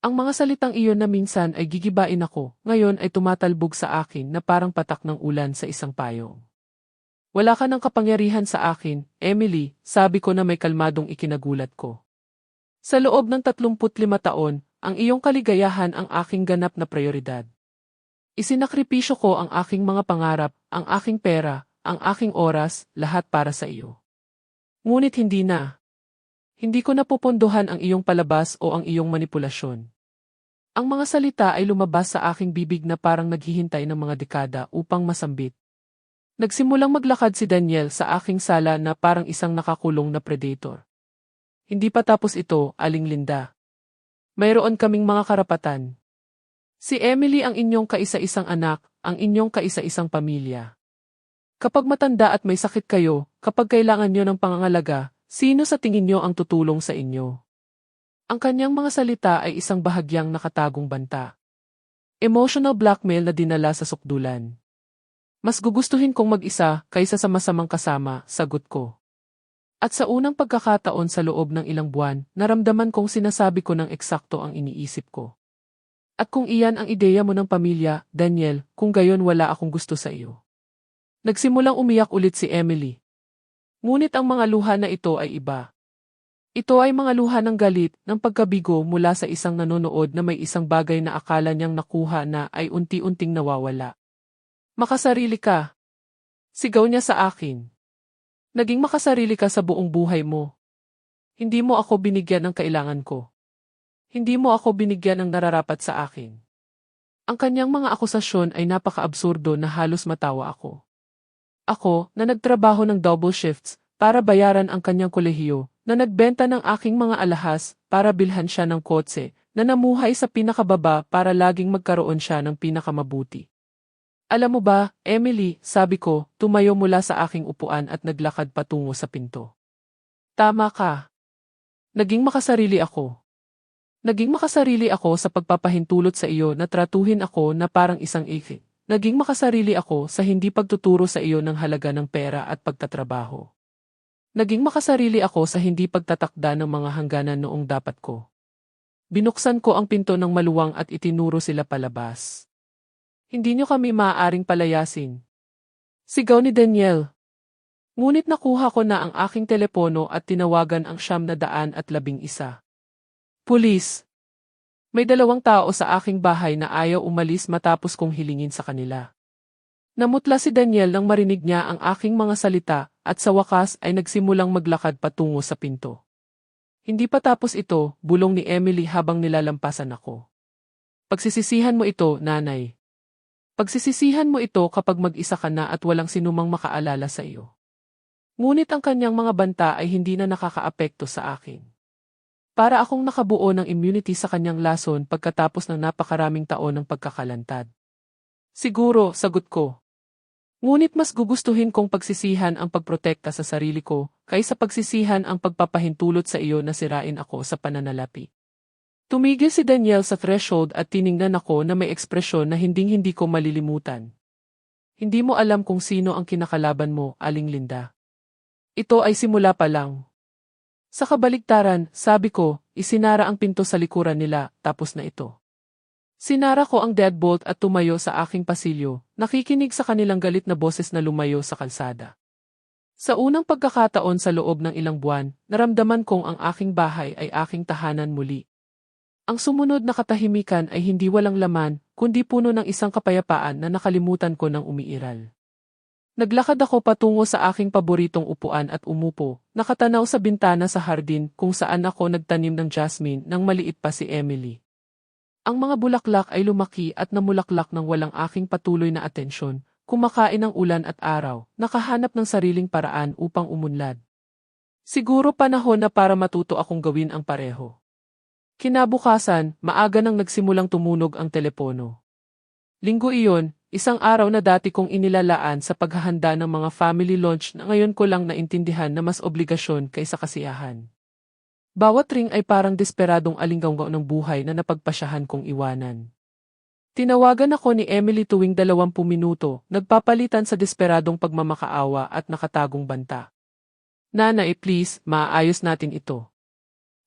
Ang mga salitang iyon na minsan ay gigibain ako, ngayon ay tumatalbog sa akin na parang patak ng ulan sa isang payong. Wala ka ng kapangyarihan sa akin, Emily, sabi ko na may kalmadong ikinagulat ko. Sa loob ng 35 taon, ang iyong kaligayahan ang aking ganap na prioridad. Isinakripisyo ko ang aking mga pangarap, ang aking pera, ang aking oras, lahat para sa iyo. Ngunit hindi na. Hindi ko napupunduhan ang iyong palabas o ang iyong manipulasyon. Ang mga salita ay lumabas sa aking bibig na parang naghihintay ng mga dekada upang masambit. Nagsimulang maglakad si Daniel sa aking sala na parang isang nakakulong na predator. Hindi pa tapos ito, Aling Linda. Mayroon kaming mga karapatan. Si Emily ang inyong kaisa-isang anak, ang inyong kaisa-isang pamilya. Kapag matanda at may sakit kayo, kapag kailangan nyo ng pangangalaga, sino sa tingin nyo ang tutulong sa inyo? Ang kanyang mga salita ay isang bahagyang nakatagong banta. Emotional blackmail na dinala sa sukdulan. Mas gugustuhin kong mag-isa kaysa sa masamang kasama, sagot ko. At sa unang pagkakataon sa loob ng ilang buwan, naramdaman kong sinasabi ko ng eksakto ang iniisip ko. At kung iyan ang ideya mo ng pamilya, Daniel, kung gayon wala akong gusto sa iyo. Nagsimulang umiyak ulit si Emily. Ngunit ang mga luha na ito ay iba. Ito ay mga luha ng galit, ng pagkabigo mula sa isang nanonood na may isang bagay na akala niyang nakuha na ay unti-unting nawawala. Makasarili ka. Sigaw niya sa akin. Naging makasarili ka sa buong buhay mo. Hindi mo ako binigyan ng kailangan ko. Hindi mo ako binigyan ng nararapat sa akin. Ang kanyang mga akusasyon ay napaka-absurdo na halos matawa ako. Ako, na nagtrabaho ng double shifts para bayaran ang kanyang kolehiyo, na nagbenta ng aking mga alahas para bilhan siya ng kotse, na namuhay sa pinakababa para laging magkaroon siya ng pinakamabuti. Alam mo ba, Emily, sabi ko, tumayo mula sa aking upuan at naglakad patungo sa pinto. Tama ka. Naging makasarili ako. Naging makasarili ako sa pagpapahintulot sa iyo na tratuhin ako na parang isang iki. Naging makasarili ako sa hindi pagtuturo sa iyo ng halaga ng pera at pagtatrabaho. Naging makasarili ako sa hindi pagtatakda ng mga hangganan noong dapat ko. Binuksan ko ang pinto ng maluwang at itinuro sila palabas. Hindi niyo kami maaaring palayasin. Sigaw ni Daniel. Ngunit nakuha ko na ang aking telepono at tinawagan ang 911. Pulis. May 2 tao sa aking bahay na ayaw umalis matapos kong hilingin sa kanila. Namutla si Daniel nang marinig niya ang aking mga salita at sa wakas ay nagsimulang maglakad patungo sa pinto. Hindi pa tapos ito, bulong ni Emily habang nilalampasan ako. Pagsisisihan mo ito, nanay. Pagsisisihan mo ito kapag mag-isa ka na at walang sinumang makaalala sa iyo. Ngunit ang kanyang mga banta ay hindi na nakakaapekto sa akin. Para akong nakabuo ng immunity sa kanyang lason pagkatapos ng napakaraming taon ng pagkakalantad. Siguro, sagot ko. Ngunit mas gugustuhin kong pagsisihan ang pagprotekta sa sarili ko kaysa pagsisihan ang pagpapahintulot sa iyo na sirain ako sa pananalapi. Tumigil si Daniel sa threshold at tiningnan ako na may ekspresyon na hinding-hindi ko malilimutan. Hindi mo alam kung sino ang kinakalaban mo, Aling Linda. Ito ay simula pa lang. Sa kabaligtaran, sabi ko, isinara ang pinto sa likuran nila, tapos na ito. Sinara ko ang deadbolt at tumayo sa aking pasilyo, nakikinig sa kanilang galit na boses na lumayo sa kalsada. Sa unang pagkakataon sa loob ng ilang buwan, naramdaman kong ang aking bahay ay aking tahanan muli. Ang sumunod na katahimikan ay hindi walang laman, kundi puno ng isang kapayapaan na nakalimutan ko nang umiiral. Naglakad ako patungo sa aking paboritong upuan at umupo, nakatanaw sa bintana sa hardin kung saan ako nagtanim ng jasmine nang maliit pa si Emily. Ang mga bulaklak ay lumaki at namulaklak ng walang aking patuloy na atensyon, kumakain ng ulan at araw, nakahanap ng sariling paraan upang umunlad. Siguro panahon na para matuto akong gawin ang pareho. Kinabukasan, maaga nang nagsimulang tumunog ang telepono. Linggo iyon, isang araw na dati kong inilalaan sa paghahanda ng mga family lunch na ngayon ko lang naintindihan na mas obligasyon kaysa kasiyahan. Bawat ring ay parang desperadong alinggaw ng buhay na napagpasyahan kong iwanan. Tinawagan ako ni Emily tuwing 20 minuto, nagpapalitan sa desperadong pagmamakaawa at nakatagong banta. Nanay, please, maaayos natin ito.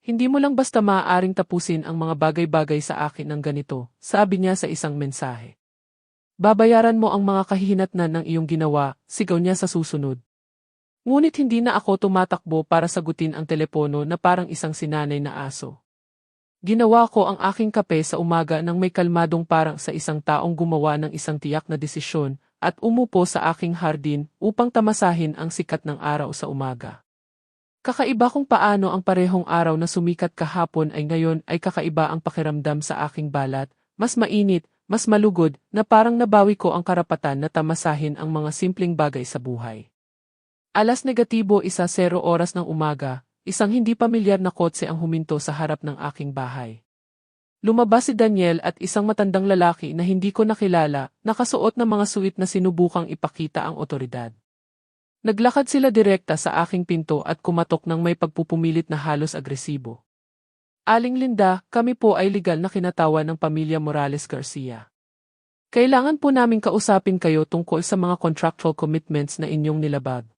Hindi mo lang basta maaaring tapusin ang mga bagay-bagay sa akin ng ganito, sabi niya sa isang mensahe. Babayaran mo ang mga kahihinatnan ng iyong ginawa, sigaw niya sa susunod. Ngunit hindi na ako tumatakbo para sagutin ang telepono na parang isang sinanay na aso. Ginawa ko ang aking kape sa umaga nang may kalmadong parang sa isang taong gumawa ng isang tiyak na desisyon at umupo sa aking hardin upang tamasahin ang sikat ng araw sa umaga. Kakaiba kung paano ang parehong araw na sumikat kahapon ay ngayon ay kakaiba ang pakiramdam sa aking balat, mas mainit, mas malugod na parang nabawi ko ang karapatan na tamasahin ang mga simpleng bagay sa buhay. 1:00 oras ng umaga, isang hindi pamilyar na kotse ang huminto sa harap ng aking bahay. Lumabas si Daniel at isang matandang lalaki na hindi ko nakilala, nakasuot ng mga suit na sinubukang ipakita ang otoridad. Naglakad sila direkta sa aking pinto at kumatok ng may pagpupumilit na halos agresibo. Aling Linda, kami po ay legal na kinatawan ng pamilya Morales Garcia. Kailangan po naming kausapin kayo tungkol sa mga contractual commitments na inyong nilabag.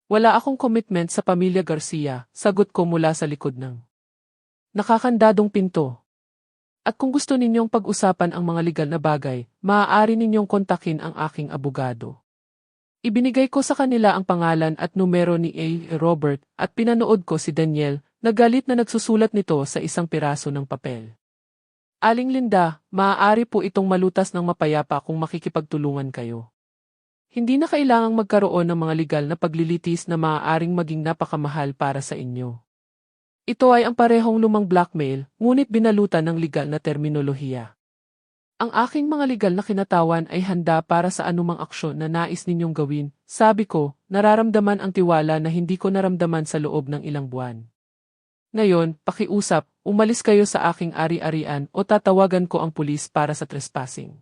Wala akong commitment sa pamilya Garcia, sagot ko mula sa likod ng nakakandadong pinto. At kung gusto ninyong pag-usapan ang mga legal na bagay, maaari ninyong kontakin ang aking abogado. Ibinigay ko sa kanila ang pangalan at numero ni A. Robert at pinanood ko si Daniel, na galit na nagsusulat nito sa isang piraso ng papel. Aling Linda, maaari po itong malutas ng mapayapa kung makikipagtulungan kayo. Hindi na kailangang magkaroon ng mga legal na paglilitis na maaaring maging napakamahal para sa inyo. Ito ay ang parehong lumang blackmail, ngunit binalutan ng legal na terminolohiya. Ang aking mga legal na kinatawan ay handa para sa anumang aksyon na nais ninyong gawin, sabi ko, nararamdaman ang tiwala na hindi ko naramdaman sa loob ng ilang buwan. Ngayon, pakiusap, umalis kayo sa aking ari-arian o tatawagan ko ang pulis para sa trespassing.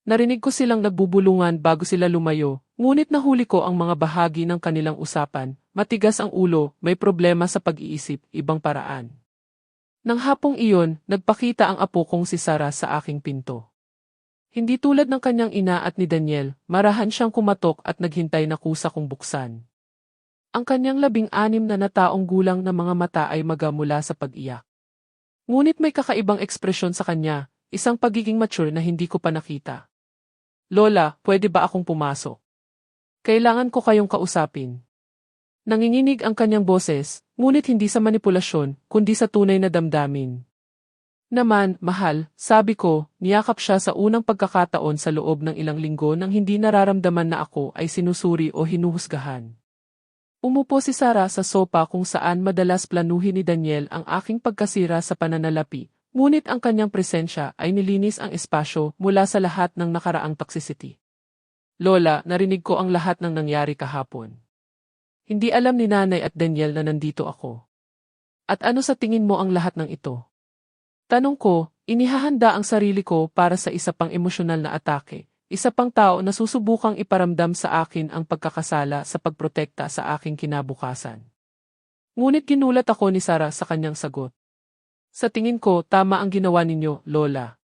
Narinig ko silang nagbubulungan bago sila lumayo, ngunit nahuli ko ang mga bahagi ng kanilang usapan, matigas ang ulo, may problema sa pag-iisip, ibang paraan. Nang hapong iyon, nagpakita ang apo kong si Sarah sa aking pinto. Hindi tulad ng kanyang ina at ni Daniel, marahan siyang kumatok at naghintay na kusa kong buksan. Ang kanyang 16 na taong gulang na mga mata ay magamula sa pag-iyak. Ngunit may kakaibang ekspresyon sa kanya, isang pagiging mature na hindi ko pa nakita. Lola, pwede ba akong pumasok? Kailangan ko kayong kausapin. Nanginginig ang kanyang boses, ngunit hindi sa manipulasyon, kundi sa tunay na damdamin. Naman, mahal, sabi ko, niyakap siya sa unang pagkakataon sa loob ng ilang linggo nang hindi nararamdaman na ako ay sinusuri o hinuhusgahan. Umupo si Sarah sa sopa kung saan madalas planuhin ni Daniel ang aking pagkasira sa pananalapi, ngunit ang kanyang presensya ay nilinis ang espasyo mula sa lahat ng nakaraang toxicity. Lola, narinig ko ang lahat ng nangyari kahapon. Hindi alam ni Nanay at Daniel na nandito ako. At ano sa tingin mo ang lahat ng ito? Tanong ko, inihahanda ang sarili ko para sa isa pang emosyonal na atake. Isa pang tao na susubukang iparamdam sa akin ang pagkakasala sa pagprotekta sa aking kinabukasan. Ngunit ginulat ako ni Sarah sa kanyang sagot. Sa tingin ko, tama ang ginawa ninyo, Lola.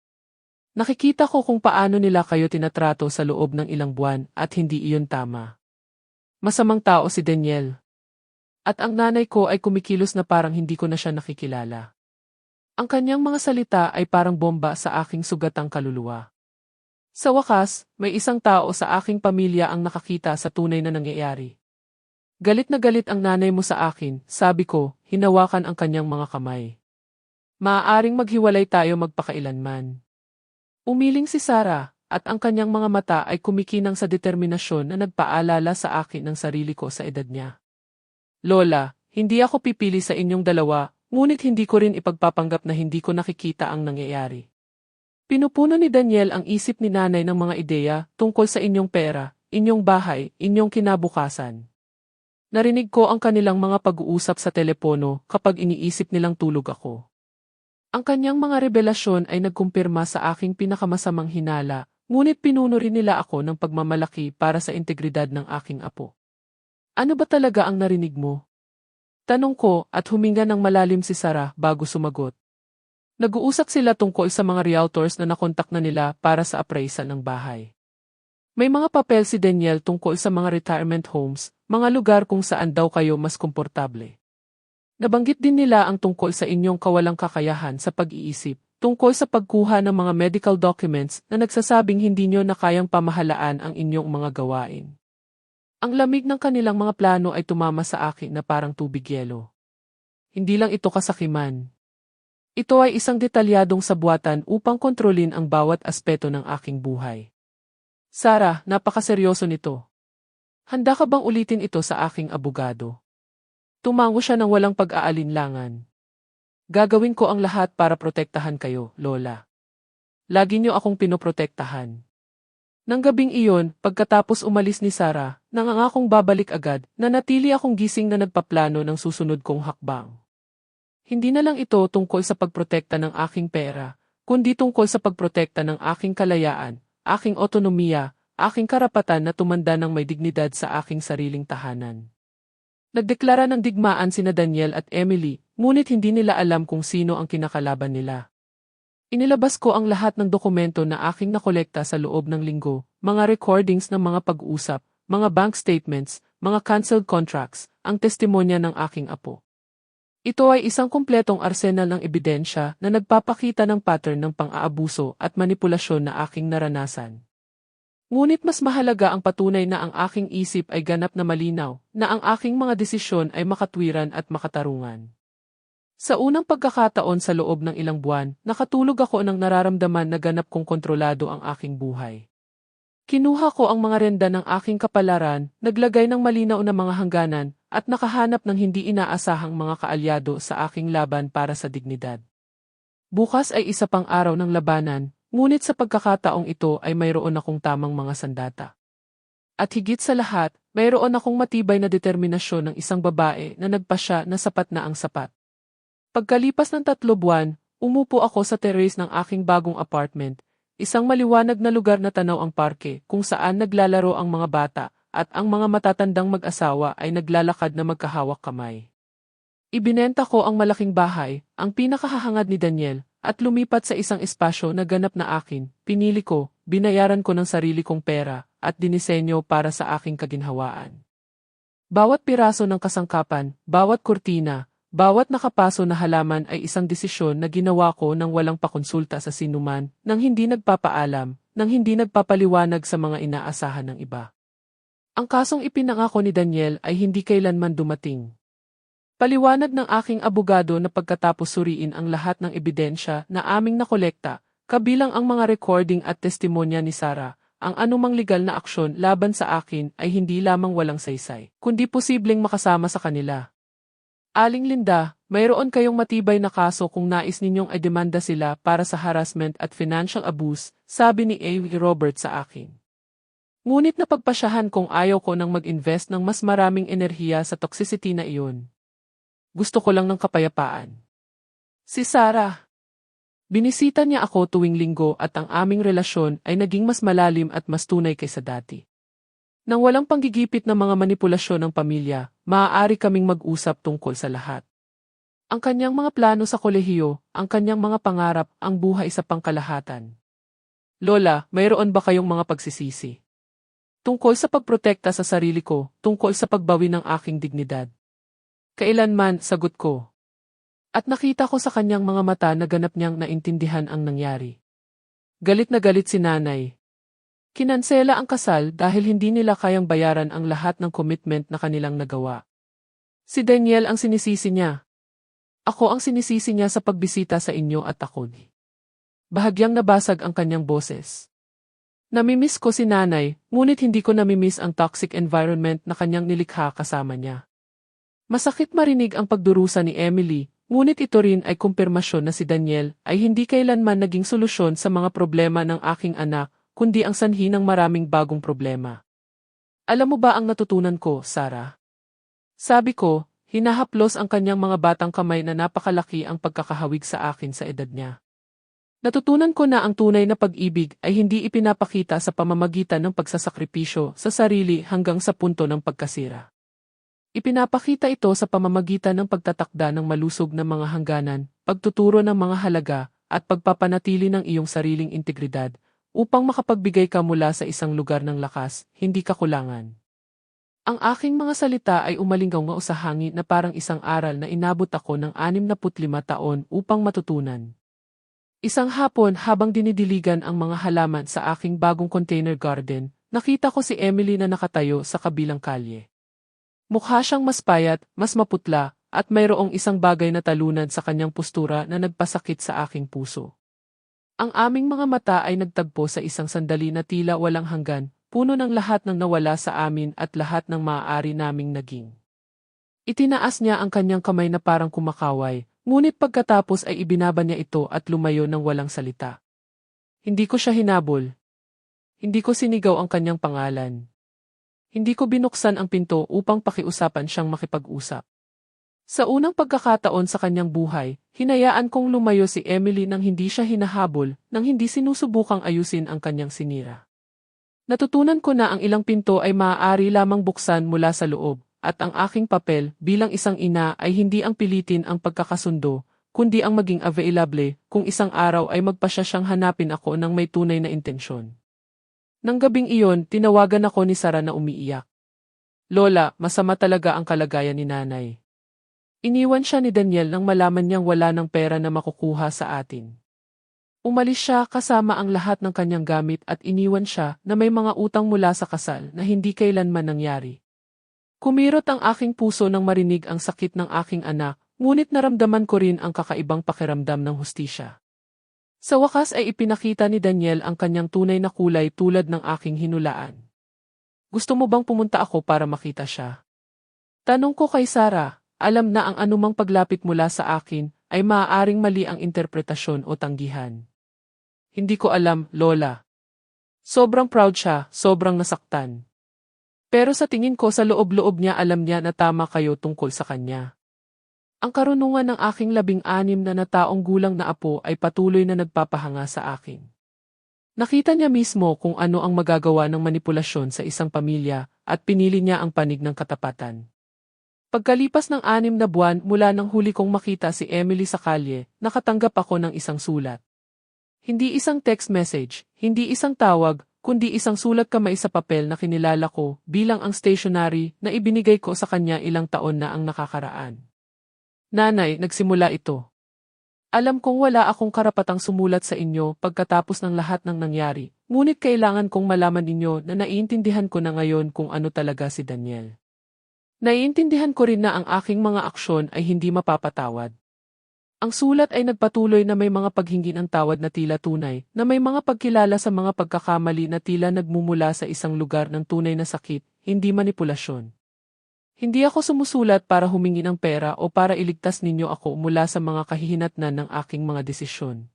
Nakikita ko kung paano nila kayo tinatrato sa loob ng ilang buwan at hindi iyon tama. Masamang tao si Daniel. At ang nanay ko ay kumikilos na parang hindi ko na siya nakikilala. Ang kanyang mga salita ay parang bomba sa aking sugatang kaluluwa. Sa wakas, may isang tao sa aking pamilya ang nakakita sa tunay na nangyayari. Galit na galit ang nanay mo sa akin, sabi ko, hinawakan ang kanyang mga kamay. Maaaring maghiwalay tayo magpakailanman. Umiling si Sarah, at ang kanyang mga mata ay kumikinang sa determinasyon na nagpaalala sa akin ng sarili ko sa edad niya. Lola, hindi ako pipili sa inyong dalawa, ngunit hindi ko rin ipagpapanggap na hindi ko nakikita ang nangyayari. Pinupuno ni Daniel ang isip ni nanay ng mga ideya tungkol sa inyong pera, inyong bahay, inyong kinabukasan. Narinig ko ang kanilang mga pag-uusap sa telepono kapag iniisip nilang tulog ako. Ang kanyang mga revelasyon ay nagkumpirma sa aking pinakamasamang hinala, ngunit pinuno rin nila ako ng pagmamalaki para sa integridad ng aking apo. Ano ba talaga ang narinig mo? Tanong ko at huminga ng malalim si Sarah bago sumagot. Nag-uusap sila tungkol sa mga realtors na nakontak na nila para sa appraisal ng bahay. May mga papel si Daniel tungkol sa mga retirement homes, mga lugar kung saan daw kayo mas komportable. Nabanggit din nila ang tungkol sa inyong kawalang kakayahan sa pag-iisip, tungkol sa pagkuha ng mga medical documents na nagsasabing hindi nyo na kayang pamahalaan ang inyong mga gawain. Ang lamig ng kanilang mga plano ay tumama sa akin na parang tubig-yelo. Hindi lang ito kasakiman. Ito ay isang detalyadong sabuatan upang kontrolin ang bawat aspeto ng aking buhay. Sarah, napakaseryoso nito. Handa ka bang ulitin ito sa aking abogado? Tumango siya ng walang pag-aalinlangan. Gagawin ko ang lahat para protektahan kayo, Lola. Lagi niyo akong pinoprotektahan. Nang gabing iyon, pagkatapos umalis ni Sarah, nangangakong babalik agad, nanatili akong gising na nagpaplano ng susunod kong hakbang. Hindi na lang ito tungkol sa pagprotekta ng aking pera, kundi tungkol sa pagprotekta ng aking kalayaan, aking otonomiya, aking karapatan na tumanda ng may dignidad sa aking sariling tahanan. Nagdeklara ng digmaan sina Daniel at Emily, ngunit hindi nila alam kung sino ang kinakalaban nila. Inilabas ko ang lahat ng dokumento na aking nakolekta sa loob ng linggo, mga recordings ng mga pag-uusap, mga bank statements, mga canceled contracts, ang testimonya ng aking apo. Ito ay isang kumpletong arsenal ng ebidensya na nagpapakita ng pattern ng pang-aabuso at manipulasyon na aking naranasan. Ngunit mas mahalaga ang patunay na ang aking isip ay ganap na malinaw, na ang aking mga desisyon ay makatwiran at makatarungan. Sa unang pagkakataon sa loob ng ilang buwan, nakatulog ako ng nararamdaman na ganap kong kontrolado ang aking buhay. Kinuha ko ang mga renda ng aking kapalaran, naglagay ng malinaw na mga hangganan, at nakahanap ng hindi inaasahang mga kaalyado sa aking laban para sa dignidad. Bukas ay isa pang araw ng labanan, ngunit sa pagkakataong ito ay mayroon akong tamang mga sandata. At higit sa lahat, mayroon akong matibay na determinasyon ng isang babae na nagpasya na sapat na ang sapat. Pagkalipas ng 3 buwan, umupo ako sa terrace ng aking bagong apartment, isang maliwanag na lugar na tanaw ang parke kung saan naglalaro ang mga bata at ang mga matatandang mag-asawa ay naglalakad na magkahawak kamay. Ibinenta ko ang malaking bahay, ang pinakahahangad ni Daniel, at lumipat sa isang espasyo na ganap na akin. Pinili ko, binayaran ko ng sarili kong pera, at dinisenyo para sa aking kaginhawaan. Bawat piraso ng kasangkapan, bawat kurtina, bawat nakapaso na halaman ay isang desisyon na ginawa ko nang walang pakonsulta sa sinuman, nang hindi nagpapaalam, nang hindi nagpapaliwanag sa mga inaasahan ng iba. Ang kasong ipinangako ni Daniel ay hindi kailanman dumating. Paliwanag ng aking abogado na pagkatapos suriin ang lahat ng ebidensya na aming nakolekta, kabilang ang mga recording at testimonya ni Sarah, ang anumang legal na aksyon laban sa akin ay hindi lamang walang saysay, kundi posibleng makasama sa kanila. Aling Linda, mayroon kayong matibay na kaso kung nais ninyong idemanda sila para sa harassment at financial abuse, sabi ni A.W. Robert sa akin. Ngunit napagpasyahan kong ayaw ko nang mag-invest ng mas maraming enerhiya sa toxicity na iyon. Gusto ko lang ng kapayapaan. Si Sarah. Binisita niya ako tuwing linggo at ang aming relasyon ay naging mas malalim at mas tunay kaysa dati. Nang walang panggigipit ng mga manipulasyon ng pamilya, maaari kaming mag-usap tungkol sa lahat. Ang kanyang mga plano sa kolehiyo, ang kanyang mga pangarap, ang buhay sa pangkalahatan. Lola, mayroon ba kayong mga pagsisisi? Tungkol sa pagprotekta sa sarili ko, tungkol sa pagbawi ng aking dignidad. Kailanman, sagot ko. At nakita ko sa kanyang mga mata na ganap niyang naintindihan ang nangyari. Galit na galit si nanay. Kinansela ang kasal dahil hindi nila kayang bayaran ang lahat ng commitment na kanilang nagawa. Si Daniel ang sinisisi niya. Ako ang sinisisi niya sa pagbisita sa inyo at ako. Bahagyang nabasag ang kanyang boses. Namimiss ko si nanay, ngunit hindi ko namimiss ang toxic environment na kanyang nilikha kasama niya. Masakit marinig ang pagdurusa ni Emily, ngunit ito rin ay kumpirmasyon na si Daniel ay hindi kailanman naging solusyon sa mga problema ng aking anak, kundi ang sanhi ng maraming bagong problema. Alam mo ba ang natutunan ko, Sarah? Sabi ko, hinahaplos ang kanyang mga batang kamay na napakalaki ang pagkakahawig sa akin sa edad niya. Natutunan ko na ang tunay na pag-ibig ay hindi ipinapakita sa pamamagitan ng pagsasakripisyo sa sarili hanggang sa punto ng pagkasira. Ipinapakita ito sa pamamagitan ng pagtatakda ng malusog na mga hangganan, pagtuturo ng mga halaga, at pagpapanatili ng iyong sariling integridad, upang makapagbigay ka mula sa isang lugar ng lakas, hindi kakulangan. Ang aking mga salita ay umalinggaw sa hangin na parang isang aral na inabot ako ng 65 taon upang matutunan. Isang hapon habang dinidiligan ang mga halaman sa aking bagong container garden, nakita ko si Emily na nakatayo sa kabilang kalye. Mukha siyang mas payat, mas maputla, at mayroong isang bagay na talunan sa kanyang postura na nagpasakit sa aking puso. Ang aming mga mata ay nagtagpo sa isang sandali na tila walang hanggan, puno ng lahat ng nawala sa amin at lahat ng maaari naming naging. Itinaas niya ang kanyang kamay na parang kumakaway, ngunit pagkatapos ay ibinaba niya ito at lumayo ng walang salita. Hindi ko siya hinabol. Hindi ko sinigaw ang kanyang pangalan. Hindi ko binuksan ang pinto upang pakiusapan siyang makipag-usap. Sa unang pagkakataon sa kanyang buhay, hinayaan kong lumayo si Emily nang hindi siya hinahabol, nang hindi sinusubukang ayusin ang kanyang sinira. Natutunan ko na ang ilang pinto ay maaari lamang buksan mula sa loob, at ang aking papel bilang isang ina ay hindi ang pilitin ang pagkakasundo, kundi ang maging available kung isang araw ay magpasya siyang hanapin ako ng may tunay na intensyon. Nang gabing iyon, tinawagan ako ni Sarah na umiiyak. Lola, masama talaga ang kalagayan ni nanay. Iniwan siya ni Daniel nang malaman niyang wala ng pera na makukuha sa atin. Umalis siya kasama ang lahat ng kanyang gamit at iniwan siya na may mga utang mula sa kasal na hindi kailanman nangyari. Kumirot ang aking puso nang marinig ang sakit ng aking anak, ngunit naramdaman ko rin ang kakaibang pakiramdam ng hustisya. Sa wakas ay ipinakita ni Daniel ang kanyang tunay na kulay tulad ng aking hinulaan. Gusto mo bang pumunta ako para makita siya? Tanong ko kay Sarah, alam na ang anumang paglapit mula sa akin ay maaaring mali ang interpretasyon o tanggihan. Hindi ko alam, Lola. Sobrang proud siya, sobrang nasaktan. Pero sa tingin ko sa loob-loob niya alam niya na tama kayo tungkol sa kanya. Ang karunungan ng aking 16 na taong gulang na apo ay patuloy na nagpapahanga sa akin. Nakita niya mismo kung ano ang magagawa ng manipulasyon sa isang pamilya at pinili niya ang panig ng katapatan. Pagkalipas ng 6 na buwan mula nang huli kong makita si Emily sa kalye, nakatanggap ako ng isang sulat. Hindi isang text message, hindi isang tawag, kundi isang sulat kamay sa papel na kinilala ko bilang ang stationery na ibinigay ko sa kanya ilang taon na ang nakakaraan. Nanay, nagsimula ito. Alam kong wala akong karapatang sumulat sa inyo pagkatapos ng lahat ng nangyari, ngunit kailangan kong malaman ninyo na naiintindihan ko na ngayon kung ano talaga si Daniel. Naiintindihan ko rin na ang aking mga aksyon ay hindi mapapatawad. Ang sulat ay nagpatuloy na may mga paghingi ng tawad na tila tunay, na may mga pagkilala sa mga pagkakamali na tila nagmumula sa isang lugar ng tunay na sakit, hindi manipulasyon. Hindi ako sumusulat para humingi ng pera o para iligtas ninyo ako mula sa mga kahihinatnan ng aking mga desisyon.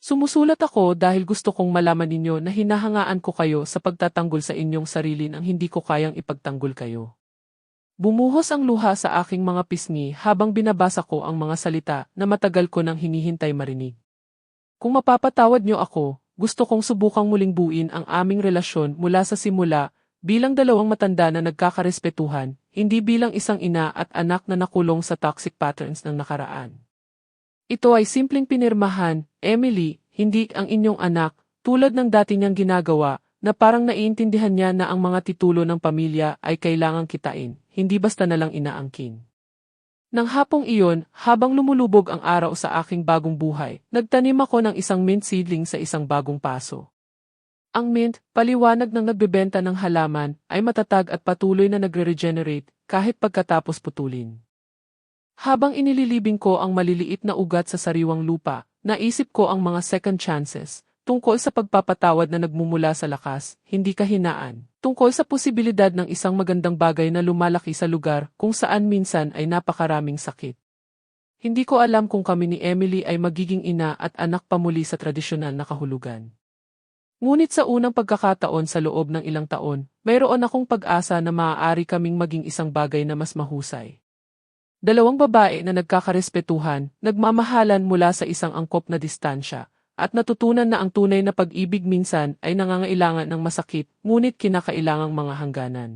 Sumusulat ako dahil gusto kong malaman ninyo na hinahangaan ko kayo sa pagtatanggol sa inyong sarili nang hindi ko kayang ipagtanggol kayo. Bumuhos ang luha sa aking mga pisngi habang binabasa ko ang mga salita na matagal ko nang hinihintay marinig. Kung mapapatawad niyo ako, gusto kong subukang muling buuin ang aming relasyon mula sa simula bilang dalawang matanda na nagkakarespetuhan, hindi bilang isang ina at anak na nakulong sa toxic patterns ng nakaraan. Ito ay simpleng pinirmahan, Emily, hindi ang inyong anak, tulad ng dati niyang ginagawa, na parang naiintindihan niya na ang mga titulo ng pamilya ay kailangang kitain, hindi basta na lang inaangkin. Nang hapong iyon, habang lumulubog ang araw sa aking bagong buhay, nagtanim ako ng isang mint seedling sa isang bagong paso. Ang mint, paliwanag ng nagbebenta ng halaman, ay matatag at patuloy na nagre-regenerate kahit pagkatapos putulin. Habang inililibing ko ang maliliit na ugat sa sariwang lupa, naisip ko ang mga second chances, tungkol sa pagpapatawad na nagmumula sa lakas, hindi kahinaan. Tungkol sa posibilidad ng isang magandang bagay na lumalaki sa lugar kung saan minsan ay napakaraming sakit. Hindi ko alam kung kami ni Emily ay magiging ina at anak pa muli sa tradisyonal na kahulugan. Ngunit sa unang pagkakataon sa loob ng ilang taon, mayroon akong pag-asa na maaari kaming maging isang bagay na mas mahusay. Dalawang babae na nagkakarespetuhan, nagmamahalan mula sa isang angkop na distansya, at natutunan na ang tunay na pag-ibig minsan ay nangangailangan ng masakit, ngunit kinakailangang mga hangganan.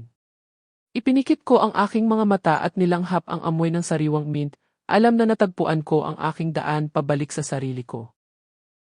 Ipinikit ko ang aking mga mata at nilanghap ang amoy ng sariwang mint, alam na natagpuan ko ang aking daan pabalik sa sarili ko.